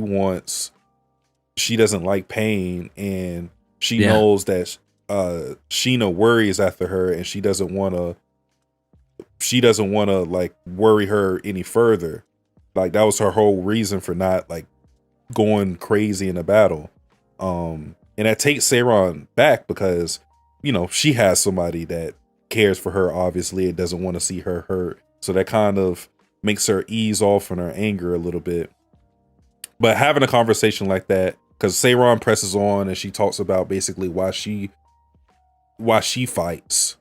doesn't like pain, and she knows that Sheena worries after her, and she doesn't want to like worry her any further. Like that was her whole reason for not like going crazy in a battle. And that takes Seiron back because she has somebody that cares for her, obviously, and doesn't want to see her hurt. So that kind of makes her ease off on her anger a little bit. But having a conversation like that, because Seiron presses on and she talks about basically why she fights.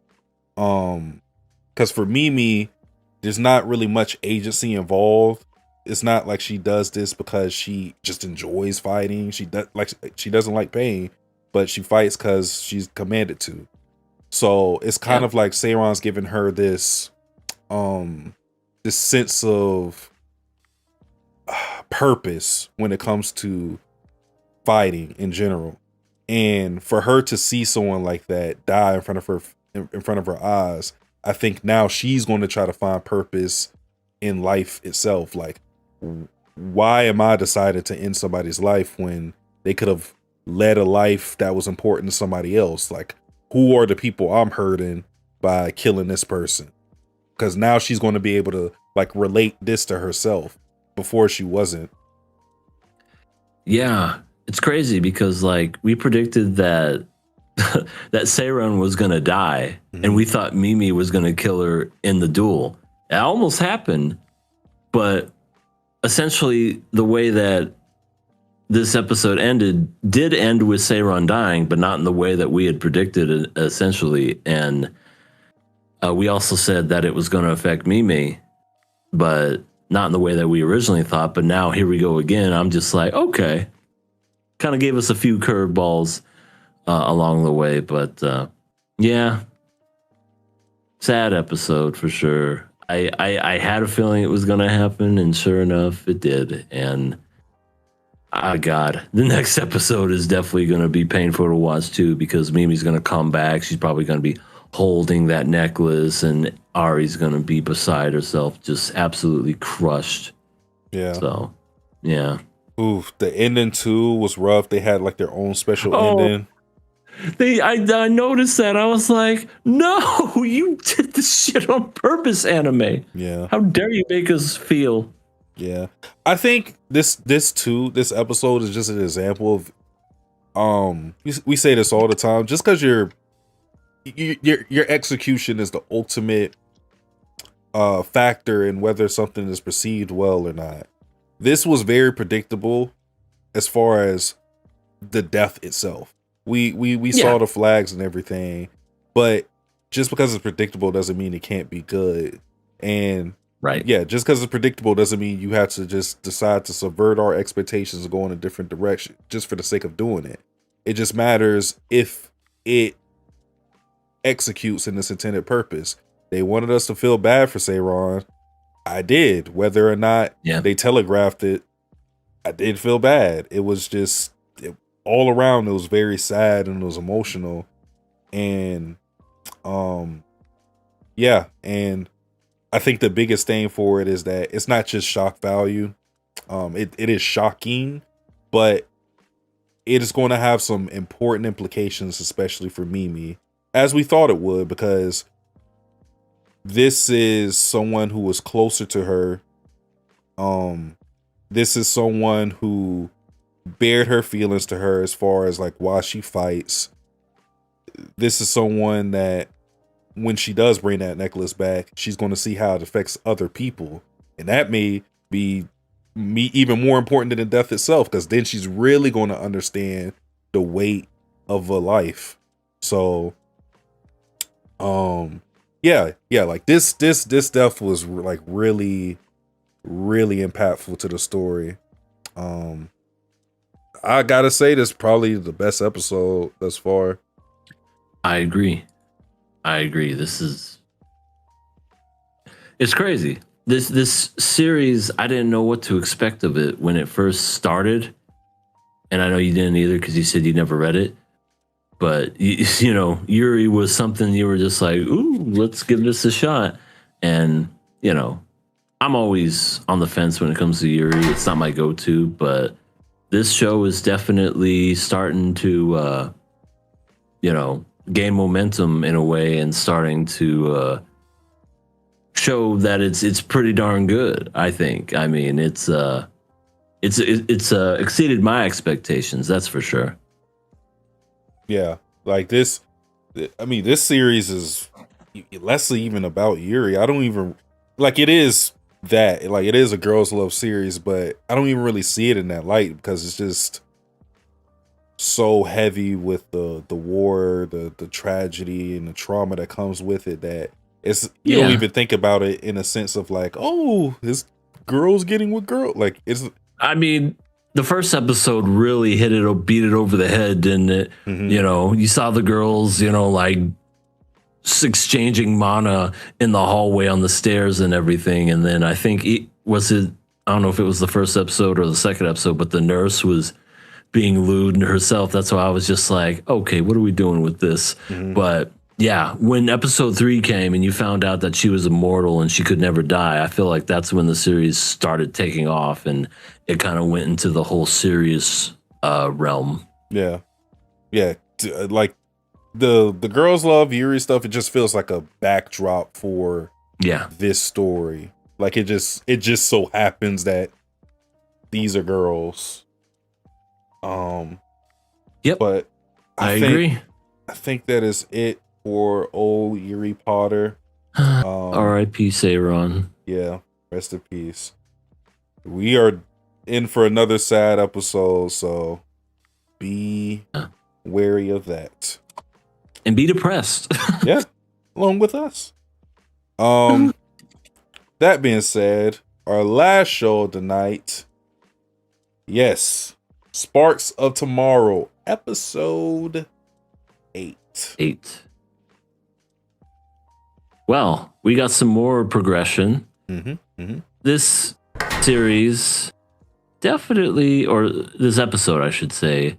Because for Mimi, there's not really much agency involved. It's not like she does this because she just enjoys fighting. She doesn't like pain, but she fights because she's commanded to. So it's kind of like Seiron's giving her this sense of purpose when it comes to fighting in general. And for her to see someone like that die in front of her eyes, I think now she's going to try to find purpose in life itself. Like, why am I decided to end somebody's life when they could have led a life that was important to somebody else? Like, who are the people I'm hurting by killing this person? Because now she's going to be able to like relate this to herself. Before she wasn't. Yeah, it's crazy because like we predicted that that Seiron was gonna die, and we thought Mimi was gonna kill her in the duel. It almost happened, but essentially the way that this episode did end with Seiron dying, but not in the way that we had predicted, essentially. And we also said that it was going to affect Mimi, but not in the way that we originally thought. But now here we go again. I'm just like, okay. Kind of gave us a few curveballs along the way, but yeah, sad episode for sure. I had a feeling it was going to happen, and sure enough, it did. And God, the next episode is definitely going to be painful to watch too, because Mimi's going to come back. She's probably going to be holding that necklace, and Ari's going to be beside herself, just absolutely crushed. Yeah. So, yeah. Oof, the ending too was rough. They had like their own special ending. I noticed that. I was like, no, you did this shit on purpose, anime. Yeah. How dare you make us feel? Yeah. I think this episode is just an example of we say this all the time, just because your execution is the ultimate factor in whether something is perceived well or not. This was very predictable as far as the death itself. We saw the flags and everything, but just because it's predictable doesn't mean it can't be good. And just because it's predictable doesn't mean you have to just decide to subvert our expectations and go in a different direction just for the sake of doing it. It just matters if it executes in its intended purpose. They wanted us to feel bad for Seiron. I did. Whether or not they telegraphed it, I did feel bad. It was just all around. It was very sad and it was emotional. And and I think the biggest thing for it is that it's not just shock value. It is shocking, but it is going to have some important implications, especially for Mimi, as we thought it would, because this is someone who was closer to her. This is someone who bared her feelings to her as far as like why she fights. This is someone that when she does bring that necklace back, she's going to see how it affects other people. And that may be even more important than the death itself, because then she's really going to understand the weight of a life. So, like this death was like really, really impactful to the story. I gotta say, this is probably the best episode thus far. I agree. It's crazy. This series, I didn't know what to expect of it when it first started, and I know you didn't either because you said you never read it. But you know, Yuri was something you were just like, ooh, let's give this a shot. And you know, I'm always on the fence when it comes to Yuri. It's not my go-to, but this show is definitely starting to, gain momentum in a way, and starting to show that it's pretty darn good. I think. I mean, it's exceeded my expectations. That's for sure. Yeah, like this. I mean, this series is less even about Yuri. I don't even like it is that like it is a girls' love series, but I don't even really see it in that light because it's just so heavy with the war, the tragedy and the trauma that comes with it that it's you don't even think about it in a sense of like, oh, this girls getting with girl. Like it's. I mean, the first episode really beat it over the head, didn't it? Mm-hmm. You know, you saw the girls, like exchanging mana in the hallway on the stairs and everything. And then I think I don't know if it was the first episode or the second episode, but the nurse was being lewd herself. That's why I was just like, okay, what are we doing with this? Mm-hmm. But yeah, when episode 3 came and you found out that she was immortal and she could never die, I feel like that's when the series started taking off and it kind of went into the whole serious realm. Yeah. Yeah. Like the girls love Yuri stuff. It just feels like a backdrop for this story. Like it just so happens that these are girls. Yep. But I agree. I think that is it for old Yuri Potter. R.I.P. Sayron. Yeah, rest in peace. We are in for another sad episode, so be wary of that. And be depressed. Yeah, along with us. That being said, our last show of the night, yes, Sparks of Tomorrow, episode 8. Well, we got some more progression. This series definitely, or this episode, I should say,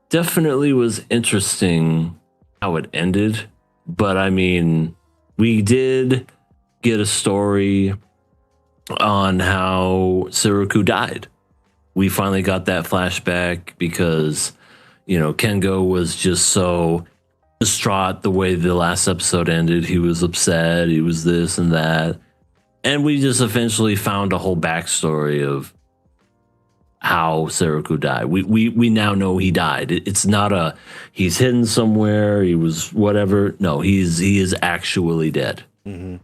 definitely was interesting how it ended. But I mean, we did get a story on how Suruku died. We finally got that flashback because, Kengo was just so distraught the way the last episode ended. He was upset. He was this and that. And we just eventually found a whole backstory of how Suruku died. We now know he died. It's not he's hidden somewhere. He was whatever. No, he is actually dead. So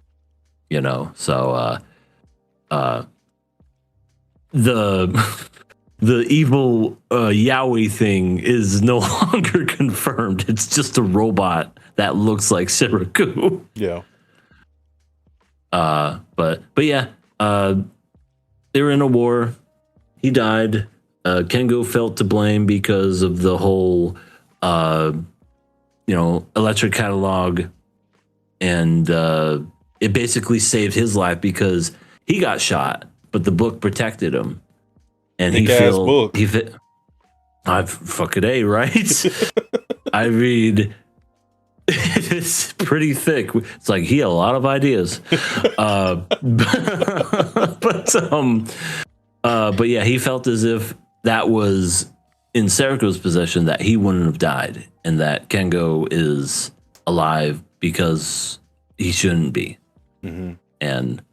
the evil Yowie thing is no longer confirmed. It's just a robot that looks like Suruku. Yeah. But yeah, they were in a war. He died. Kengo felt to blame because of the whole, electric catalog, and it basically saved his life because he got shot, but the book protected him, and he fit. I fucking A, right? I mean, it's pretty thick. It's like he had a lot of ideas, but yeah, he felt as if that was in Seriko's possession, that he wouldn't have died, and that Kengo is alive because he shouldn't be. And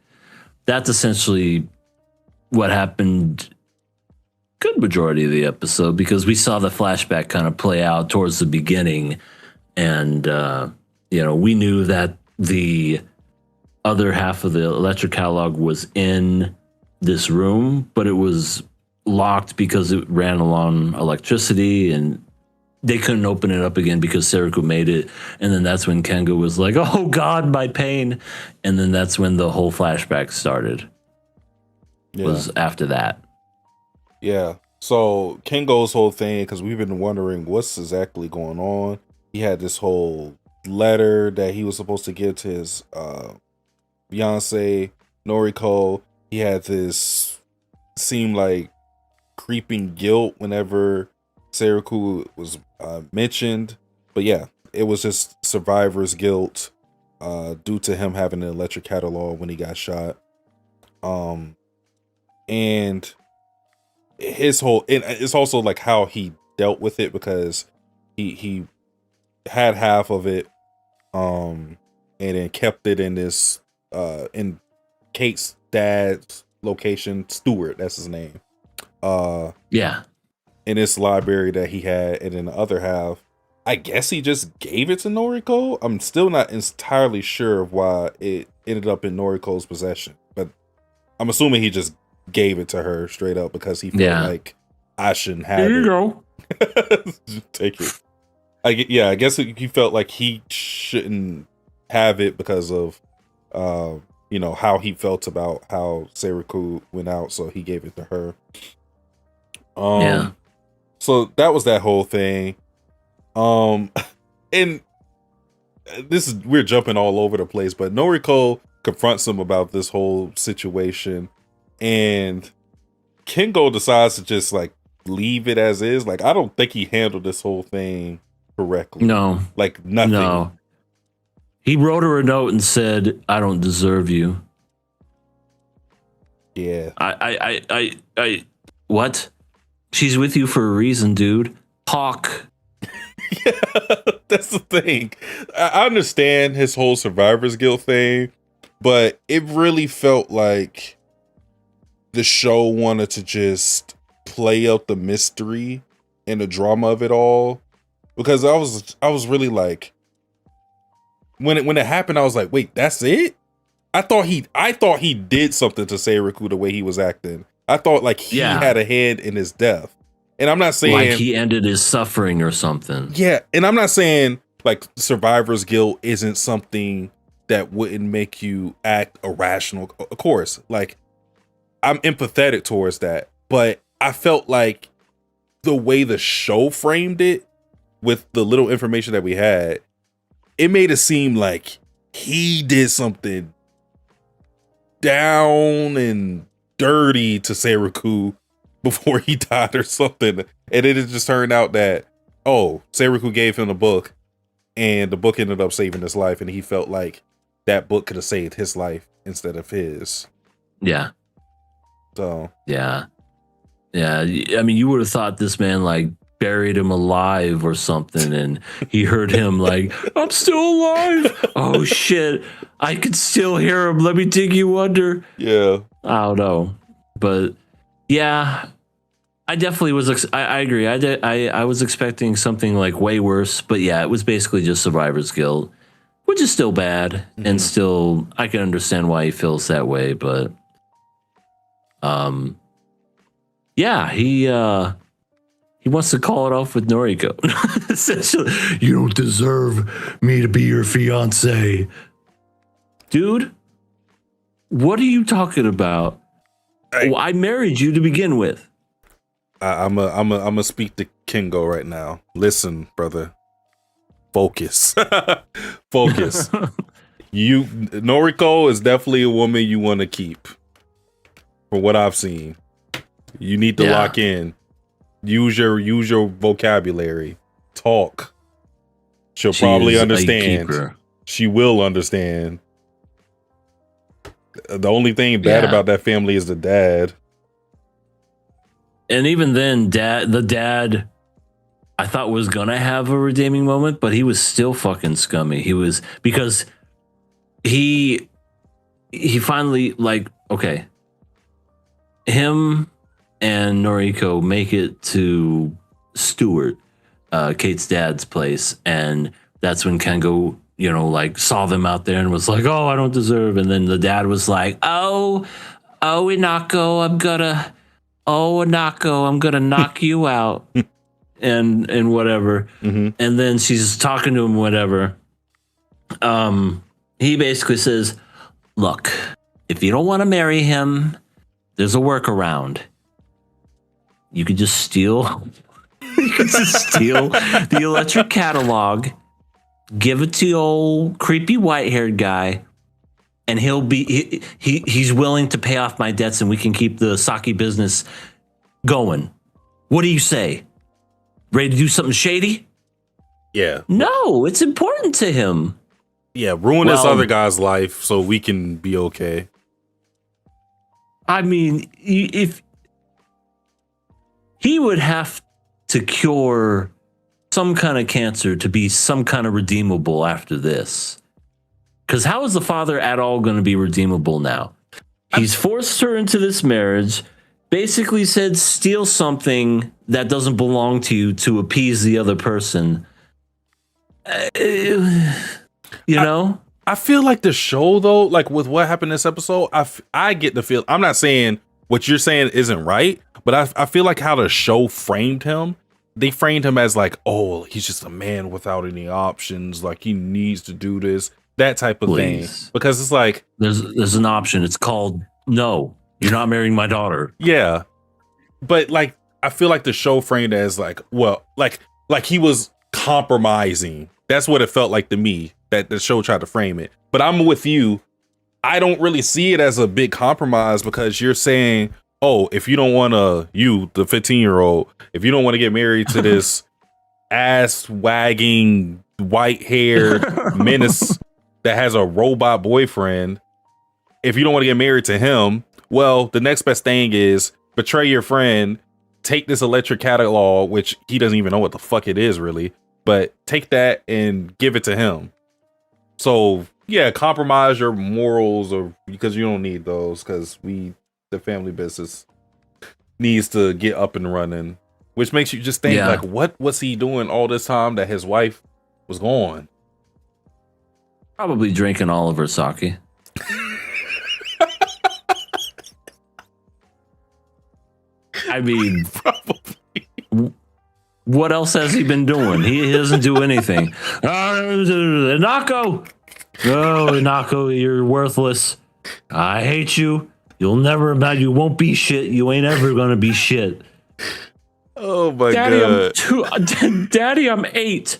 that's essentially what happened good majority of the episode, because we saw the flashback kind of play out towards the beginning, and we knew that the other half of the electric catalog was in this room, but it was locked because it ran along electricity, and they couldn't open it up again because Seriku made it. And then that's when Kengo was like, "Oh God, my pain!" And then that's when the whole flashback started. Was after that. Yeah. So Kengo's whole thing, because we've been wondering what's exactly going on. He had this whole letter that he was supposed to give to his fiance Noriko. He had this seemed like creeping guilt whenever Seriku was mentioned. But yeah, it was just survivor's guilt due to him having an electric catalog when he got shot. And his whole, and it's also like how he dealt with it, because he had half of it and then kept it in this in Kate's dad's location, Stewart, that's his name, in this library that he had, and then the other half, I guess he just gave it to Noriko. I'm still not entirely sure of why it ended up in Noriko's possession, but I'm assuming he just gave it to her straight up because he felt like, I shouldn't have it. Here you go. Take it. I guess he felt like he shouldn't have it because of how he felt about how Seriku went out, so he gave it to her. So that was that whole thing. And we're jumping all over the place, but Noriko confronts him about this whole situation, and Kengo decides to just like leave it as is. Like, I don't think he handled this whole thing correctly. No. Like, nothing. No. He wrote her a note and said, "I don't deserve you." Yeah. I what? She's with you for a reason, dude. Talk. Yeah, that's the thing. I understand his whole survivor's guilt thing, but it really felt like the show wanted to just play out the mystery and the drama of it all, because I was really like, when it happened, I was like, wait, that's it? I thought he did something to Seiriku the way he was acting. I thought like he had a hand in his death. And I'm not saying like he ended his suffering or something. Yeah, and I'm not saying like survivor's guilt isn't something that wouldn't make you act irrational. Of course, like I'm empathetic towards that, but I felt like the way the show framed it with the little information that we had, it made it seem like he did something down and dirty to Seiriku before he died or something. And it just turned out that, Seiriku gave him the book and the book ended up saving his life. And he felt like that book could have saved his life instead of his. Yeah. So. Yeah. Yeah. I mean, you would have thought this man like buried him alive or something. And he heard him like, I'm still alive. Oh, shit. I can still hear him. Let me dig you under. Yeah. I don't know. But yeah, I definitely was. I agree. I was expecting something like way worse, but yeah, it was basically just survivor's guilt, which is still bad, and still I can understand why he feels that way. But yeah, he wants to call it off with Noriko. Essentially, you don't deserve me to be your fiance, dude. What are you talking about? I married you to begin with. I'm a speak to Kingo right now. Listen, brother. Focus. Focus. Noriko is definitely a woman you want to keep. From what I've seen. You need to lock in. Use your vocabulary. Talk. She'll probably understand. She will understand. The only thing bad about that family is the dad. And even then, the dad, I thought was gonna have a redeeming moment, but he was still fucking scummy. He was, because he finally, like, okay, him and Noriko make it to Stuart, Kate's dad's place, and that's when Kengo, like saw them out there and was like, "Oh, I don't deserve." And then the dad was like, "Oh, Inako, I'm gonna knock you out," and whatever. And then she's talking to him, whatever. He basically says, "Look, if you don't want to marry him, there's a workaround. You could just steal." You could just steal the electric catalog, give it to the old creepy white-haired guy, and he's willing to pay off my debts, and we can keep the sake business going. What do you say? Ready to do something shady? Yeah. No, it's important to him. Yeah, ruin this other guy's life so we can be okay. I mean, if he would have to cure some kind of cancer to be some kind of redeemable after this. Because how is the father at all going to be redeemable now? He's forced her into this marriage, basically said steal something that doesn't belong to you to appease the other person. Know? I feel like the show, though, like with what happened this episode, I get the feel. I'm not saying what you're saying isn't right, but I feel like how the show framed him. They framed him as like, oh, he's just a man without any options. Like he needs to do this, that type of thing. Because it's like there's an option. It's called no. You're not marrying my daughter. Yeah, but like I feel like the show framed it as like, well, like he was compromising. That's what it felt like to me. That the show tried to frame it. But I'm with you. I don't really see it as a big compromise because you're saying, oh, if you don't want to, you, the 15-year-old, if you don't want to get married to this ass-wagging, white-haired menace that has a robot boyfriend, if you don't want to get married to him, well, the next best thing is betray your friend, take this electric catalog, which he doesn't even know what the fuck it is really, but take that and give it to him. So, yeah, compromise your morals or because you don't need those because the family business needs to get up and running, which makes you just think like, what was he doing all this time that his wife was gone? Probably drinking all of her sake. I mean, Probably. what else has he been doing? He doesn't do anything. Inako! Oh, Inako, you're worthless. I hate you. You'll never amount. You won't be shit. You ain't ever gonna be shit. Oh my Daddy, god. Daddy, I'm 8.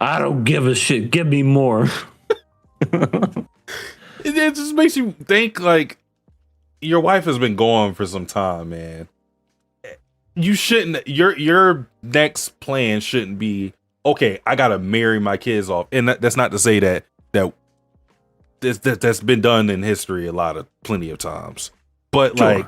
I don't give a shit. Give me more. It just makes you think like your wife has been gone for some time, man. You shouldn't. Your next plan shouldn't be okay. I gotta marry my kids off, and that's not to say that's been done in history plenty of times. But Sure. like,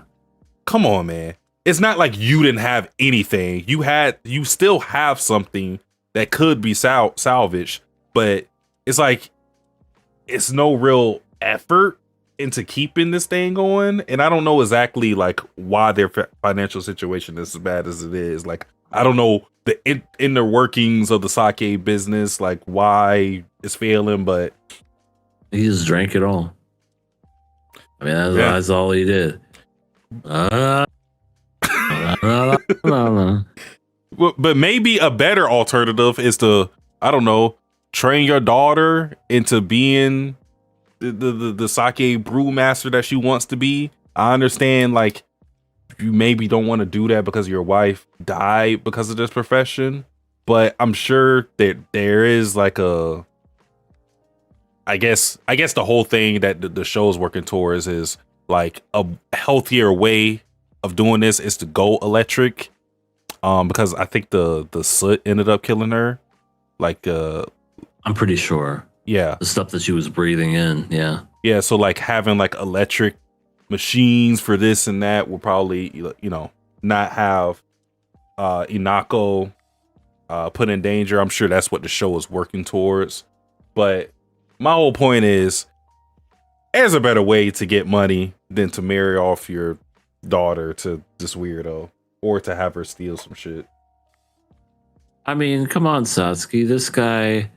come on, man. It's not like you didn't have anything. You still have something that could be salvaged, but it's like it's no real effort into keeping this thing going. And I don't know exactly like why their financial situation is as bad as it is. Like, I don't know the inner workings of the sake business, like why it's failing, but He just drank it all. I mean, that's all he did. But maybe a better alternative is to, I don't know, train your daughter into being the sake brewmaster that she wants to be. I understand, like, you maybe don't want to do that because your wife died because of this profession, but I'm sure that there is like I guess the whole thing that the show is working towards is like a healthier way of doing this is to go electric. Because I think the soot ended up killing her. Like, I'm pretty sure. Yeah. The stuff that she was breathing in. Yeah. Yeah. So like having like electric machines for this and that will probably, not have Inako put in danger. I'm sure that's what the show is working towards. But my whole point is, there's a better way to get money than to marry off your daughter to this weirdo or to have her steal some shit. I mean, come on, Satsuki. This guy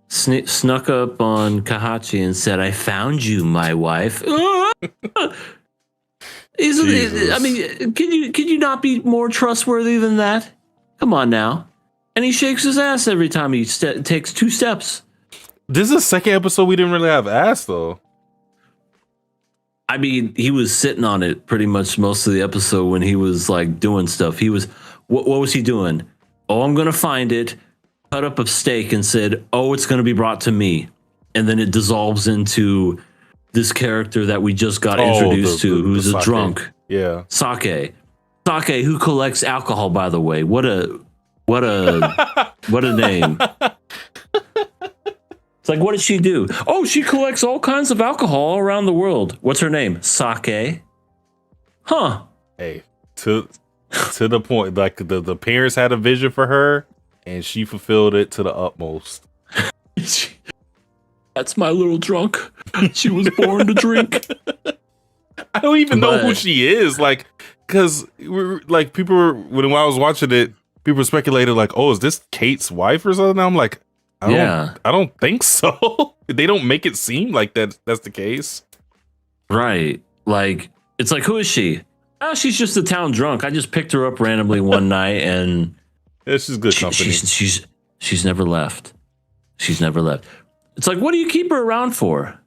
snuck up on Kahachi and said, "I found you, my wife." I mean, can you not be more trustworthy than that? Come on now. And he shakes his ass every time he takes 2 steps. This is the second episode we didn't really have ass, though. I mean, he was sitting on it pretty much most of the episode when he was like doing stuff. He was, what was he doing? Oh, I'm going to find it, cut up a steak and said, oh, it's going to be brought to me. And then it dissolves into this character that we just got introduced to, who's a drunk. Yeah. Sake, who collects alcohol, by the way. What a name. It's like, what does she do? Oh, she collects all kinds of alcohol around the world. What's her name? Sake. Huh. Hey, to the point, like the parents had a vision for her and she fulfilled it to the utmost. That's my little drunk. She was born to drink. I don't even know who she is. Like, because like people were, when I was watching it, people speculated like, oh, is this Kate's wife or something? I'm like, I don't think so. They don't make it seem like that's the case. Right. Like, it's like, who is she? Oh, she's just a town drunk. I just picked her up randomly one night and she's good company. She's never left. She's never left. It's like, what do you keep her around for?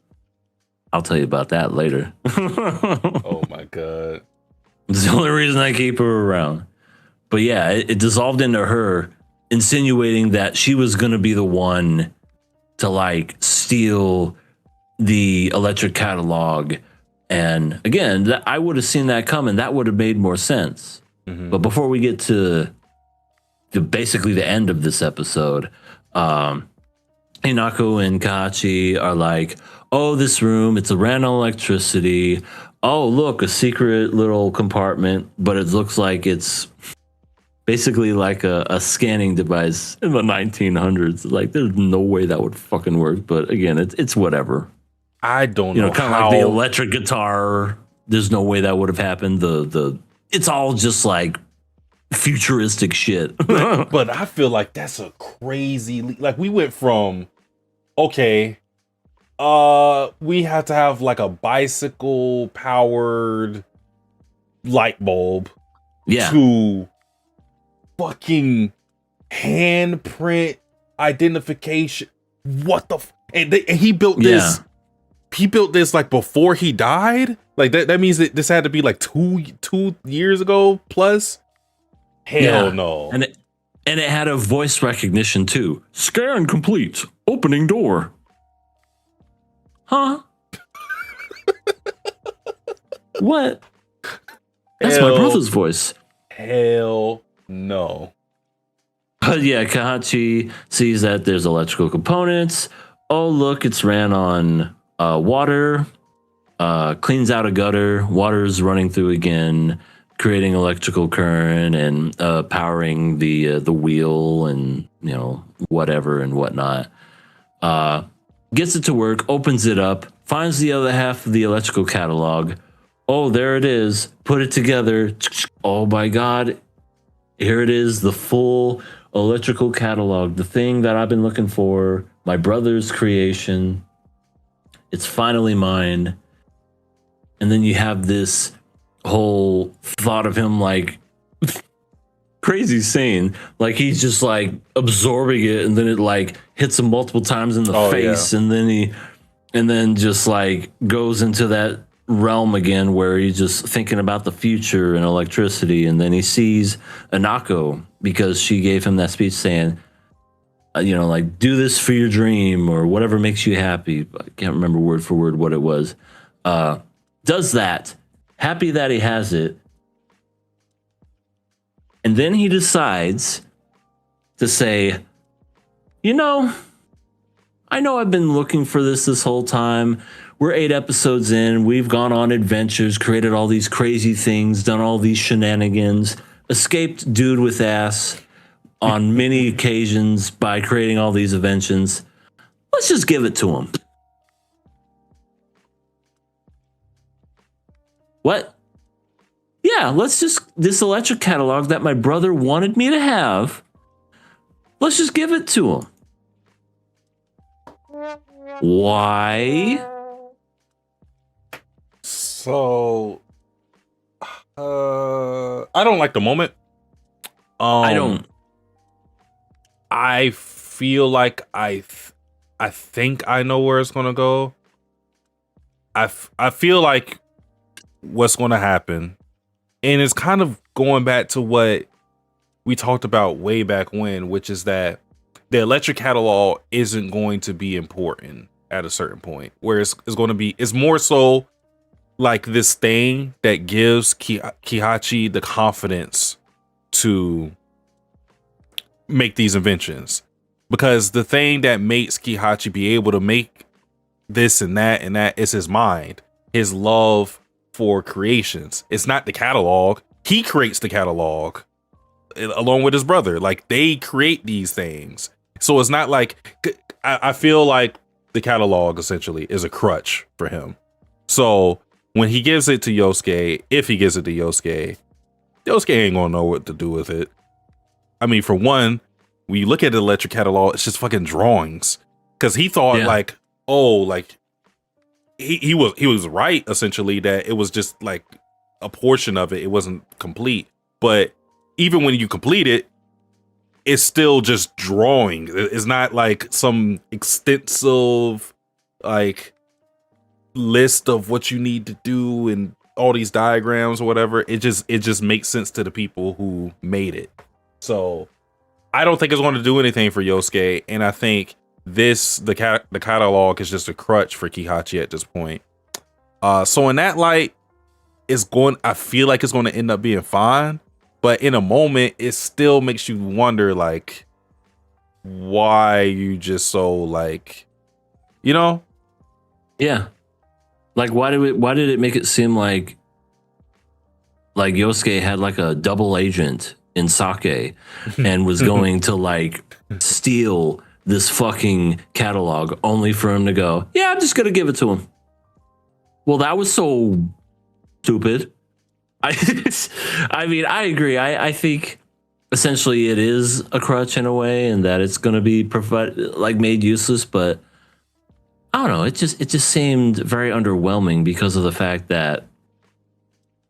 I'll tell you about that later. Oh my God. It's the only reason I keep her around. But yeah, it dissolved into her insinuating that she was going to be the one to like steal the electric catalog. And again, I would have seen that coming. That would have made more sense. Mm-hmm. But before we get to basically the end of this episode, Hinako and Kachi are like, oh, this room, it's a random electricity. Oh, look, a secret little compartment, but it looks like it's basically like a scanning device in the 1900s. Like, there's no way that would fucking work. But again, it's whatever. I don't know. Kind of like the electric guitar. There's no way that would have happened. It's all just like futuristic shit. but I feel like that's a crazy, like we went from, okay, We have to have like a bicycle powered light bulb Yeah. to fucking handprint identification. What the and he built this. Yeah. He built this like before he died. Like that means that this had to be like two years ago plus. Hell no. And it had a voice recognition too. Scan complete. Opening door. Huh? What? That's my brother's voice. Hell no. But yeah, Kahachi sees that there's electrical components. Oh, look, it's ran on water. Cleans out a gutter. Water's running through again, creating electrical current and powering the wheel and whatever and whatnot. Gets it to work, opens it up, finds the other half of the electrical catalog. Oh, there it is. Put it together. Oh my God. Here it is, the full electrical catalog, the thing that I've been looking for, my brother's creation. It's finally mine. And then you have this whole thought of him like crazy scene. Like he's just like absorbing it, and then it like hits him multiple times in the face, and then just like goes into that realm again where he's just thinking about the future and electricity. And then he sees Anako because she gave him that speech saying, like, do this for your dream or whatever makes you happy. I can't remember word for word what it was. Does that, happy that he has it. And then he decides to say, I know I've been looking for this whole time. We're 8 episodes in. We've gone on adventures, created all these crazy things, done all these shenanigans, escaped dude with ass on many occasions by creating all these inventions. Let's just give it to him. What? Yeah, this electric catalog that my brother wanted me to have, let's just give it to him. Why? So, I don't like the moment. I don't. I feel like I think I know where it's gonna go. I feel like what's gonna happen, and it's kind of going back to what we talked about way back when, which is that the electric catalog isn't going to be important at a certain point, where it's going to be, it's more so like this thing that gives Kihachi the confidence to make these inventions. Because the thing that makes Kihachi be able to make this and that is his mind, his love for creations. It's not the catalog. He creates the catalog along with his brother. Like, they create these things. So it's not like, I feel like the catalog essentially is a crutch for him. So when he gives it to Yosuke, if he gives it to Yosuke ain't gonna know what to do with it. I mean, for one, when you look at the electric catalog, it's just fucking drawings. Because he thought like, oh, like he was right essentially that it was just like a portion of it. It wasn't complete. But even when you complete it, it's still just drawing. It's not like some extensive like list of what you need to do and all these diagrams or whatever. It just makes sense to the people who made it. So I don't think it's going to do anything for Yosuke, and I think the catalog is just a crutch for Kihachi at this point. So in that light, I feel like it's going to end up being fine. But in a moment, it still makes you wonder, like, why you just so like, Yeah. Like, why did it make it seem like Yosuke had like a double agent in sake and was going to like steal this fucking catalog only for him to go, yeah, I'm just going to give it to him. Well, that was so stupid. I mean, I agree. I think essentially it is a crutch in a way, and that it's going to be made useless. But I don't know. It just seemed very underwhelming because of the fact that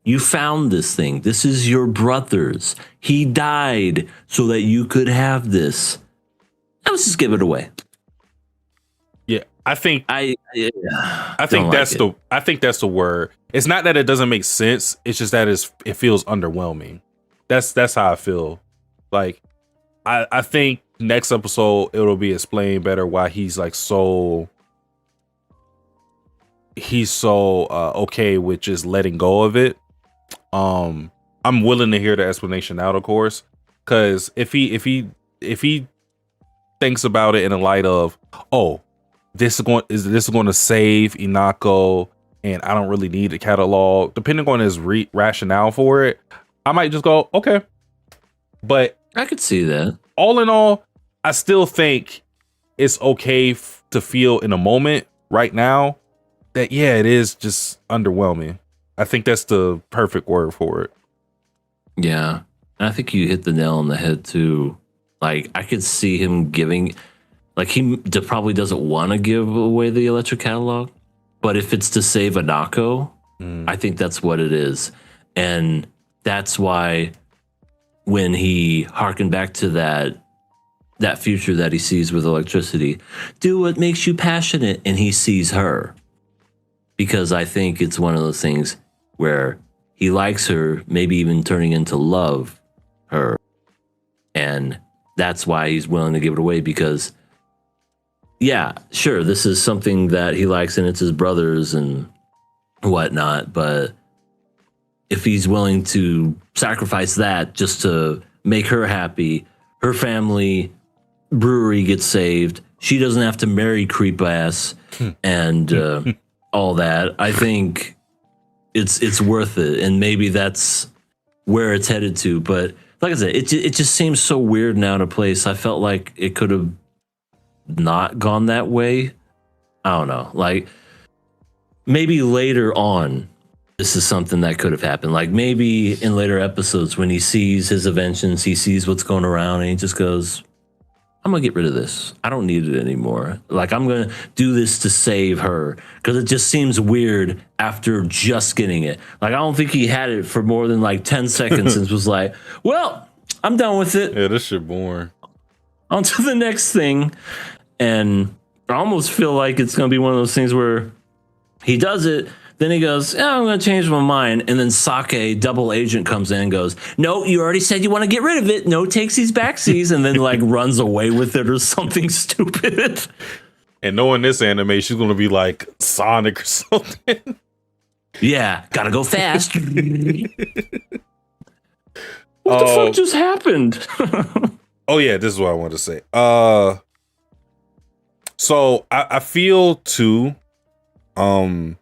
you found this thing. This is your brother's. He died so that you could have this. Let's just give it away. Yeah, I think I think that's the word. It's not that it doesn't make sense. It's just that it feels underwhelming. That's how I feel. Like I think next episode it'll be explained better why he's like so okay with just letting go of it. I'm willing to hear the explanation out, of course, because if he thinks about it in the light of, oh, this is going to save Inako, and I don't really need a catalog. Depending on his rationale for it, I might just go, okay. But I could see that. All in all, I still think it's okay to feel in a moment right now that, yeah, it is just underwhelming. I think that's the perfect word for it. Yeah. And I think you hit the nail on the head too. Like, I could see him giving, like, he probably doesn't want to give away the Electric catalog, but if it's to save Anako, I think that's what it is. And that's why when he harkened back to that future that he sees with electricity, do what makes you passionate, and he sees her. Because I think it's one of those things where he likes her, maybe even turning into love her. And that's why he's willing to give it away, because, yeah, sure, this is something that he likes and it's his brother's and whatnot. But if he's willing to sacrifice that just to make her happy, her family brewery gets saved, she doesn't have to marry creep ass and all that, I think it's worth it. And maybe that's where it's headed to. But like I said, it just seems so weird now to place. I felt like it could have not gone that way. I don't know. Like, maybe later on, this is something that could have happened. Like, maybe in later episodes when he sees his inventions, he sees what's going around, and he just goes, I'm going to get rid of this. I don't need it anymore. Like, I'm going to do this to save her, because it just seems weird after just getting it. Like, I don't think he had it for more than like 10 seconds and was like, well, I'm done with it. Yeah, this shit boring. On to the next thing. And I almost feel like it's going to be one of those things where he does it, then he goes, oh, I'm going to change my mind. And then Sake, double agent, comes in and goes, no, you already said you want to get rid of it. No takesies, backsies. And then like runs away with it or something stupid. And knowing this anime, she's going to be like Sonic or something. Yeah, gotta go fast. What the fuck just happened? Oh, yeah, this is what I wanted to say. So I feel too, the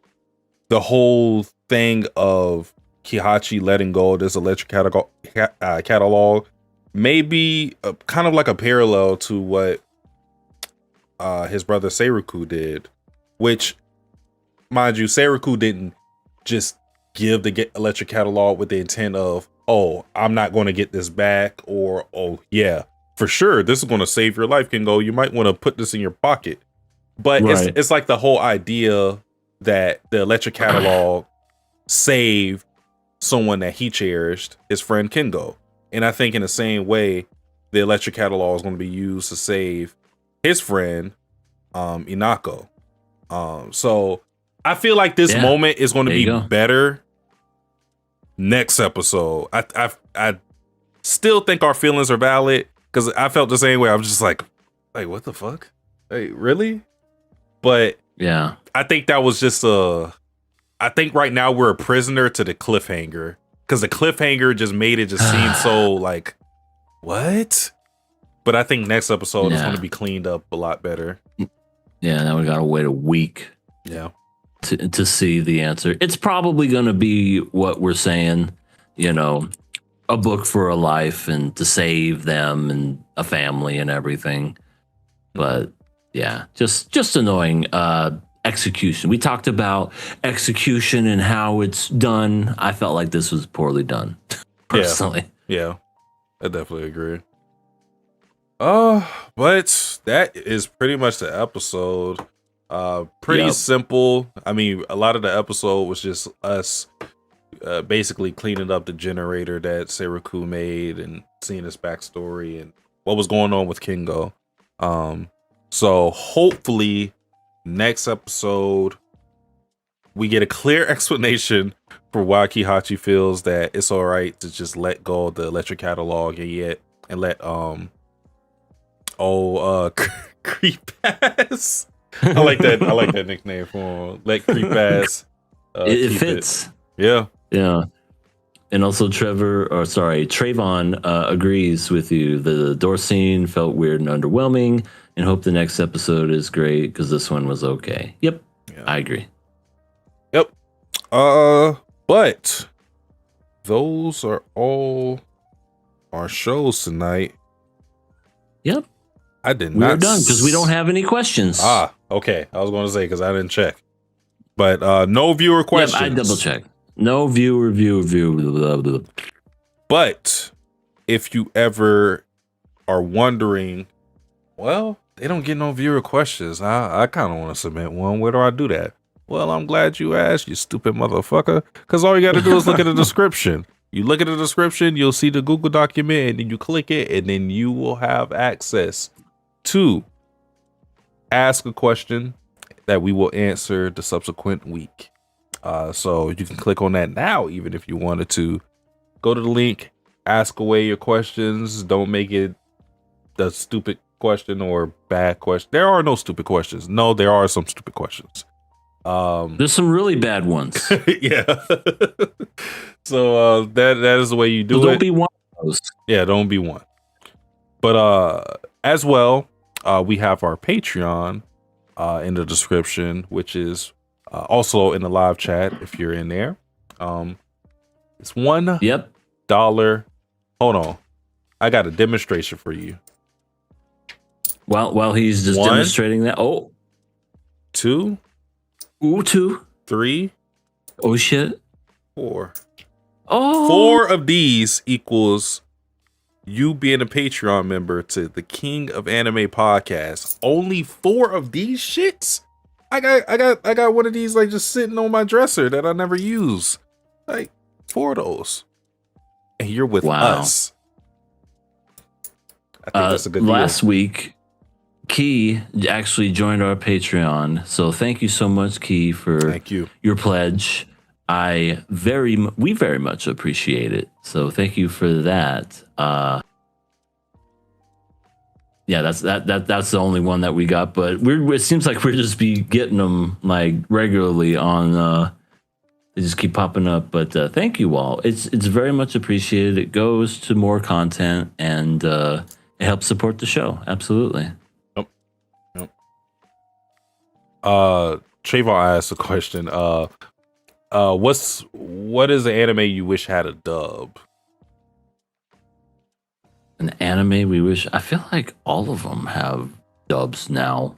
whole thing of Kihachi letting go of this electric catalog may be kind of like a parallel to what his brother Seiruku did, which, mind you, Seiruku didn't just give the electric catalog with the intent of, oh, I'm not going to get this back, or, oh, yeah, for sure, this is going to save your life, Kingo. You might want to put this in your pocket. But right. it's like the whole idea that the electric catalog saved someone that he cherished, his friend Kingo. And I think in the same way, the electric catalog is going to be used to save his friend, Inako. So I feel like this moment is going to be better next episode. I still think our feelings are valid, because I felt the same way. I was just like, what the fuck? Hey, really? But yeah, I think that was just I think right now we're a prisoner to the cliffhanger, because the cliffhanger just made it just seem so like, what? But I think next episode is going to be cleaned up a lot better. Yeah, now we got to wait a week. Yeah. To see the answer. It's probably going to be what we're saying, a book for a life and to save them and a family and everything. But yeah, just annoying execution. We talked about execution and how it's done. I felt like this was poorly done, personally. Yeah, I definitely agree. But that is pretty much the episode. Pretty Yep. simple. I mean, a lot of the episode was just us basically cleaning up the generator that Seiraku made and seeing his backstory and what was going on with Kingo. So hopefully next episode we get a clear explanation for why Kihachi feels that it's all right to just let go of the electric catalog and let Creep Ass. I like that nickname for him. Let Creep Ass. It fits. Yeah. Yeah. And also Trayvon agrees with you. The door scene felt weird and underwhelming, and hope the next episode is great because this one was okay. Yep. Yeah. I agree. Yep. But those are all our shows tonight. Yep. I did We're not. done because we don't have any questions. Okay. I was going to say because I didn't check. But no viewer questions. Yep, I double checked. No viewer. Blah, blah. But if you ever are wondering, well, they don't get no viewer questions. I kind of want to submit one. Where do I do that? Well, I'm glad you asked, you stupid motherfucker. Because all you got to do is look at the description. You look at the description, you'll see the Google document, and then you click it, and then you will have access to ask a question that we will answer the subsequent week. So you can click on that now, even if you wanted to. Go to the link, ask away your questions. Don't make it the stupid question or bad question. There are no stupid questions. No, there are some stupid questions. There's some really bad ones. Yeah. So that is the way you do it. Don't be one of those. Yeah, don't be one. But as well, we have our Patreon in the description, which is also in the live chat if you're in there. It's $1. Yep. Hold on. I got a demonstration for you. While he's just demonstrating that. Oh. 2. Ooh, 2. 3. Oh shit. 4. Oh. 4 of these equals you being a Patreon member to the King of Anime podcast. Only 4 of these shits? I got one of these like just sitting on my dresser that I never use. Like 4 of those. And you're with us. I think that's a good deal. Last week, Key actually joined our Patreon. So thank you so much, Key, for your pledge. We very much appreciate it. So thank you for that. Yeah, that's the only one that we got, but it seems like we're just be getting them like regularly on. They just keep popping up. But thank you all. It's very much appreciated. It goes to more content and it helps support the show. Absolutely. Yep. Trayvon asked a question. What is the anime you wish had a dub? An anime we wish. I feel like all of them have dubs now.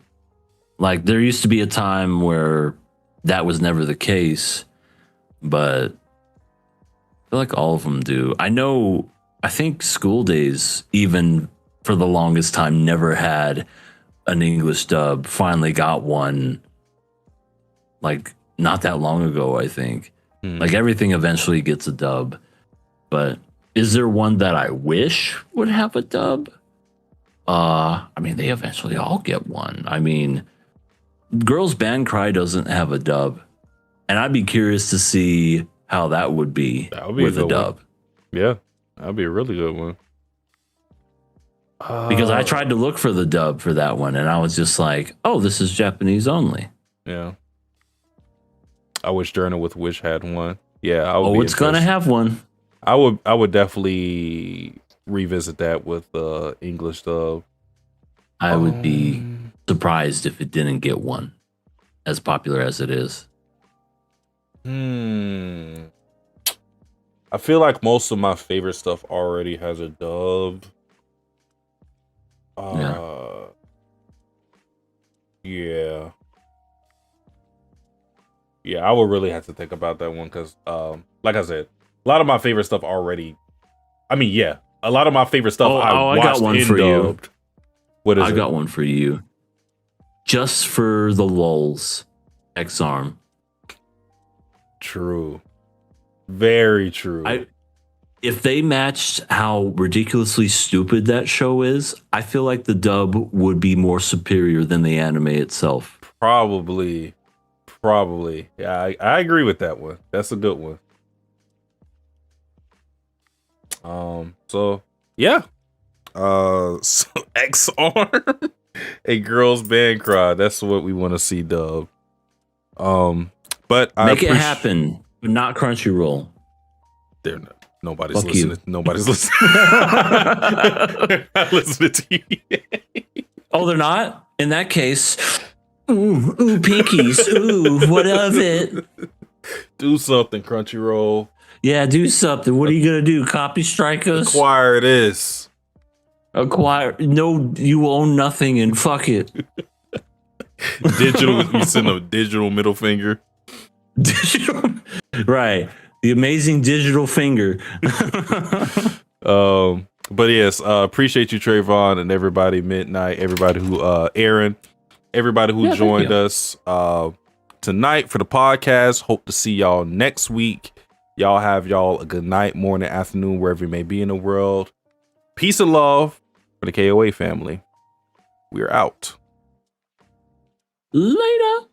Like there used to be a time where that was never the case, but I feel like all of them do. I think School Days, even for the longest time, never had an English dub. Finally got one like not that long ago, I think. Like everything eventually gets a dub. But is there one that I wish would have a dub? I mean, they eventually all get one. I mean, Girls Band Cry doesn't have a dub. And I'd be curious to see how that would be with a dub. Yeah, that'd be a really good one. Because I tried to look for the dub for that one, and I was just like, oh, this is Japanese only. Yeah. I wish Journal with Wish had one. Yeah, it's gonna have one. I would definitely revisit that with English dub. I would be surprised if it didn't get one, as popular as it is. I feel like most of my favorite stuff already has a dub. Yeah, I would really have to think about that one because, like I said, a lot of my favorite stuff already. I mean, yeah, a lot of my favorite stuff I watched got one for dubbed. you. I got one for you. just for the lulz. X-Arm. True. Very true. If they matched how ridiculously stupid that show is, I feel like the dub would be more superior than the anime itself. Probably. Yeah, I agree with that one. That's a good one. So yeah. So X-Arm, a girl's band cry. That's what we want to see, dub. But make it happen, but not Crunchyroll. They're not. Nobody's Fuck listening. you. Nobody's listening. They're not listening to you. Oh, they're not? In that case, ooh, pinkies, ooh, what of it? Do something, Crunchyroll. Yeah, do something. What are you gonna do? Copy strike us? Acquire this. Acquire? No, you own nothing, and fuck it. Digital. You send a digital middle finger. Digital, right? The amazing digital finger. But yes, appreciate you, Trayvon, and everybody, Midnight, everybody who, Aaron, everybody who joined us tonight for the podcast. Hope to see y'all next week. Y'all have y'all a good night, morning, afternoon, wherever you may be in the world. Peace and love for the KOA family. We're out. Later.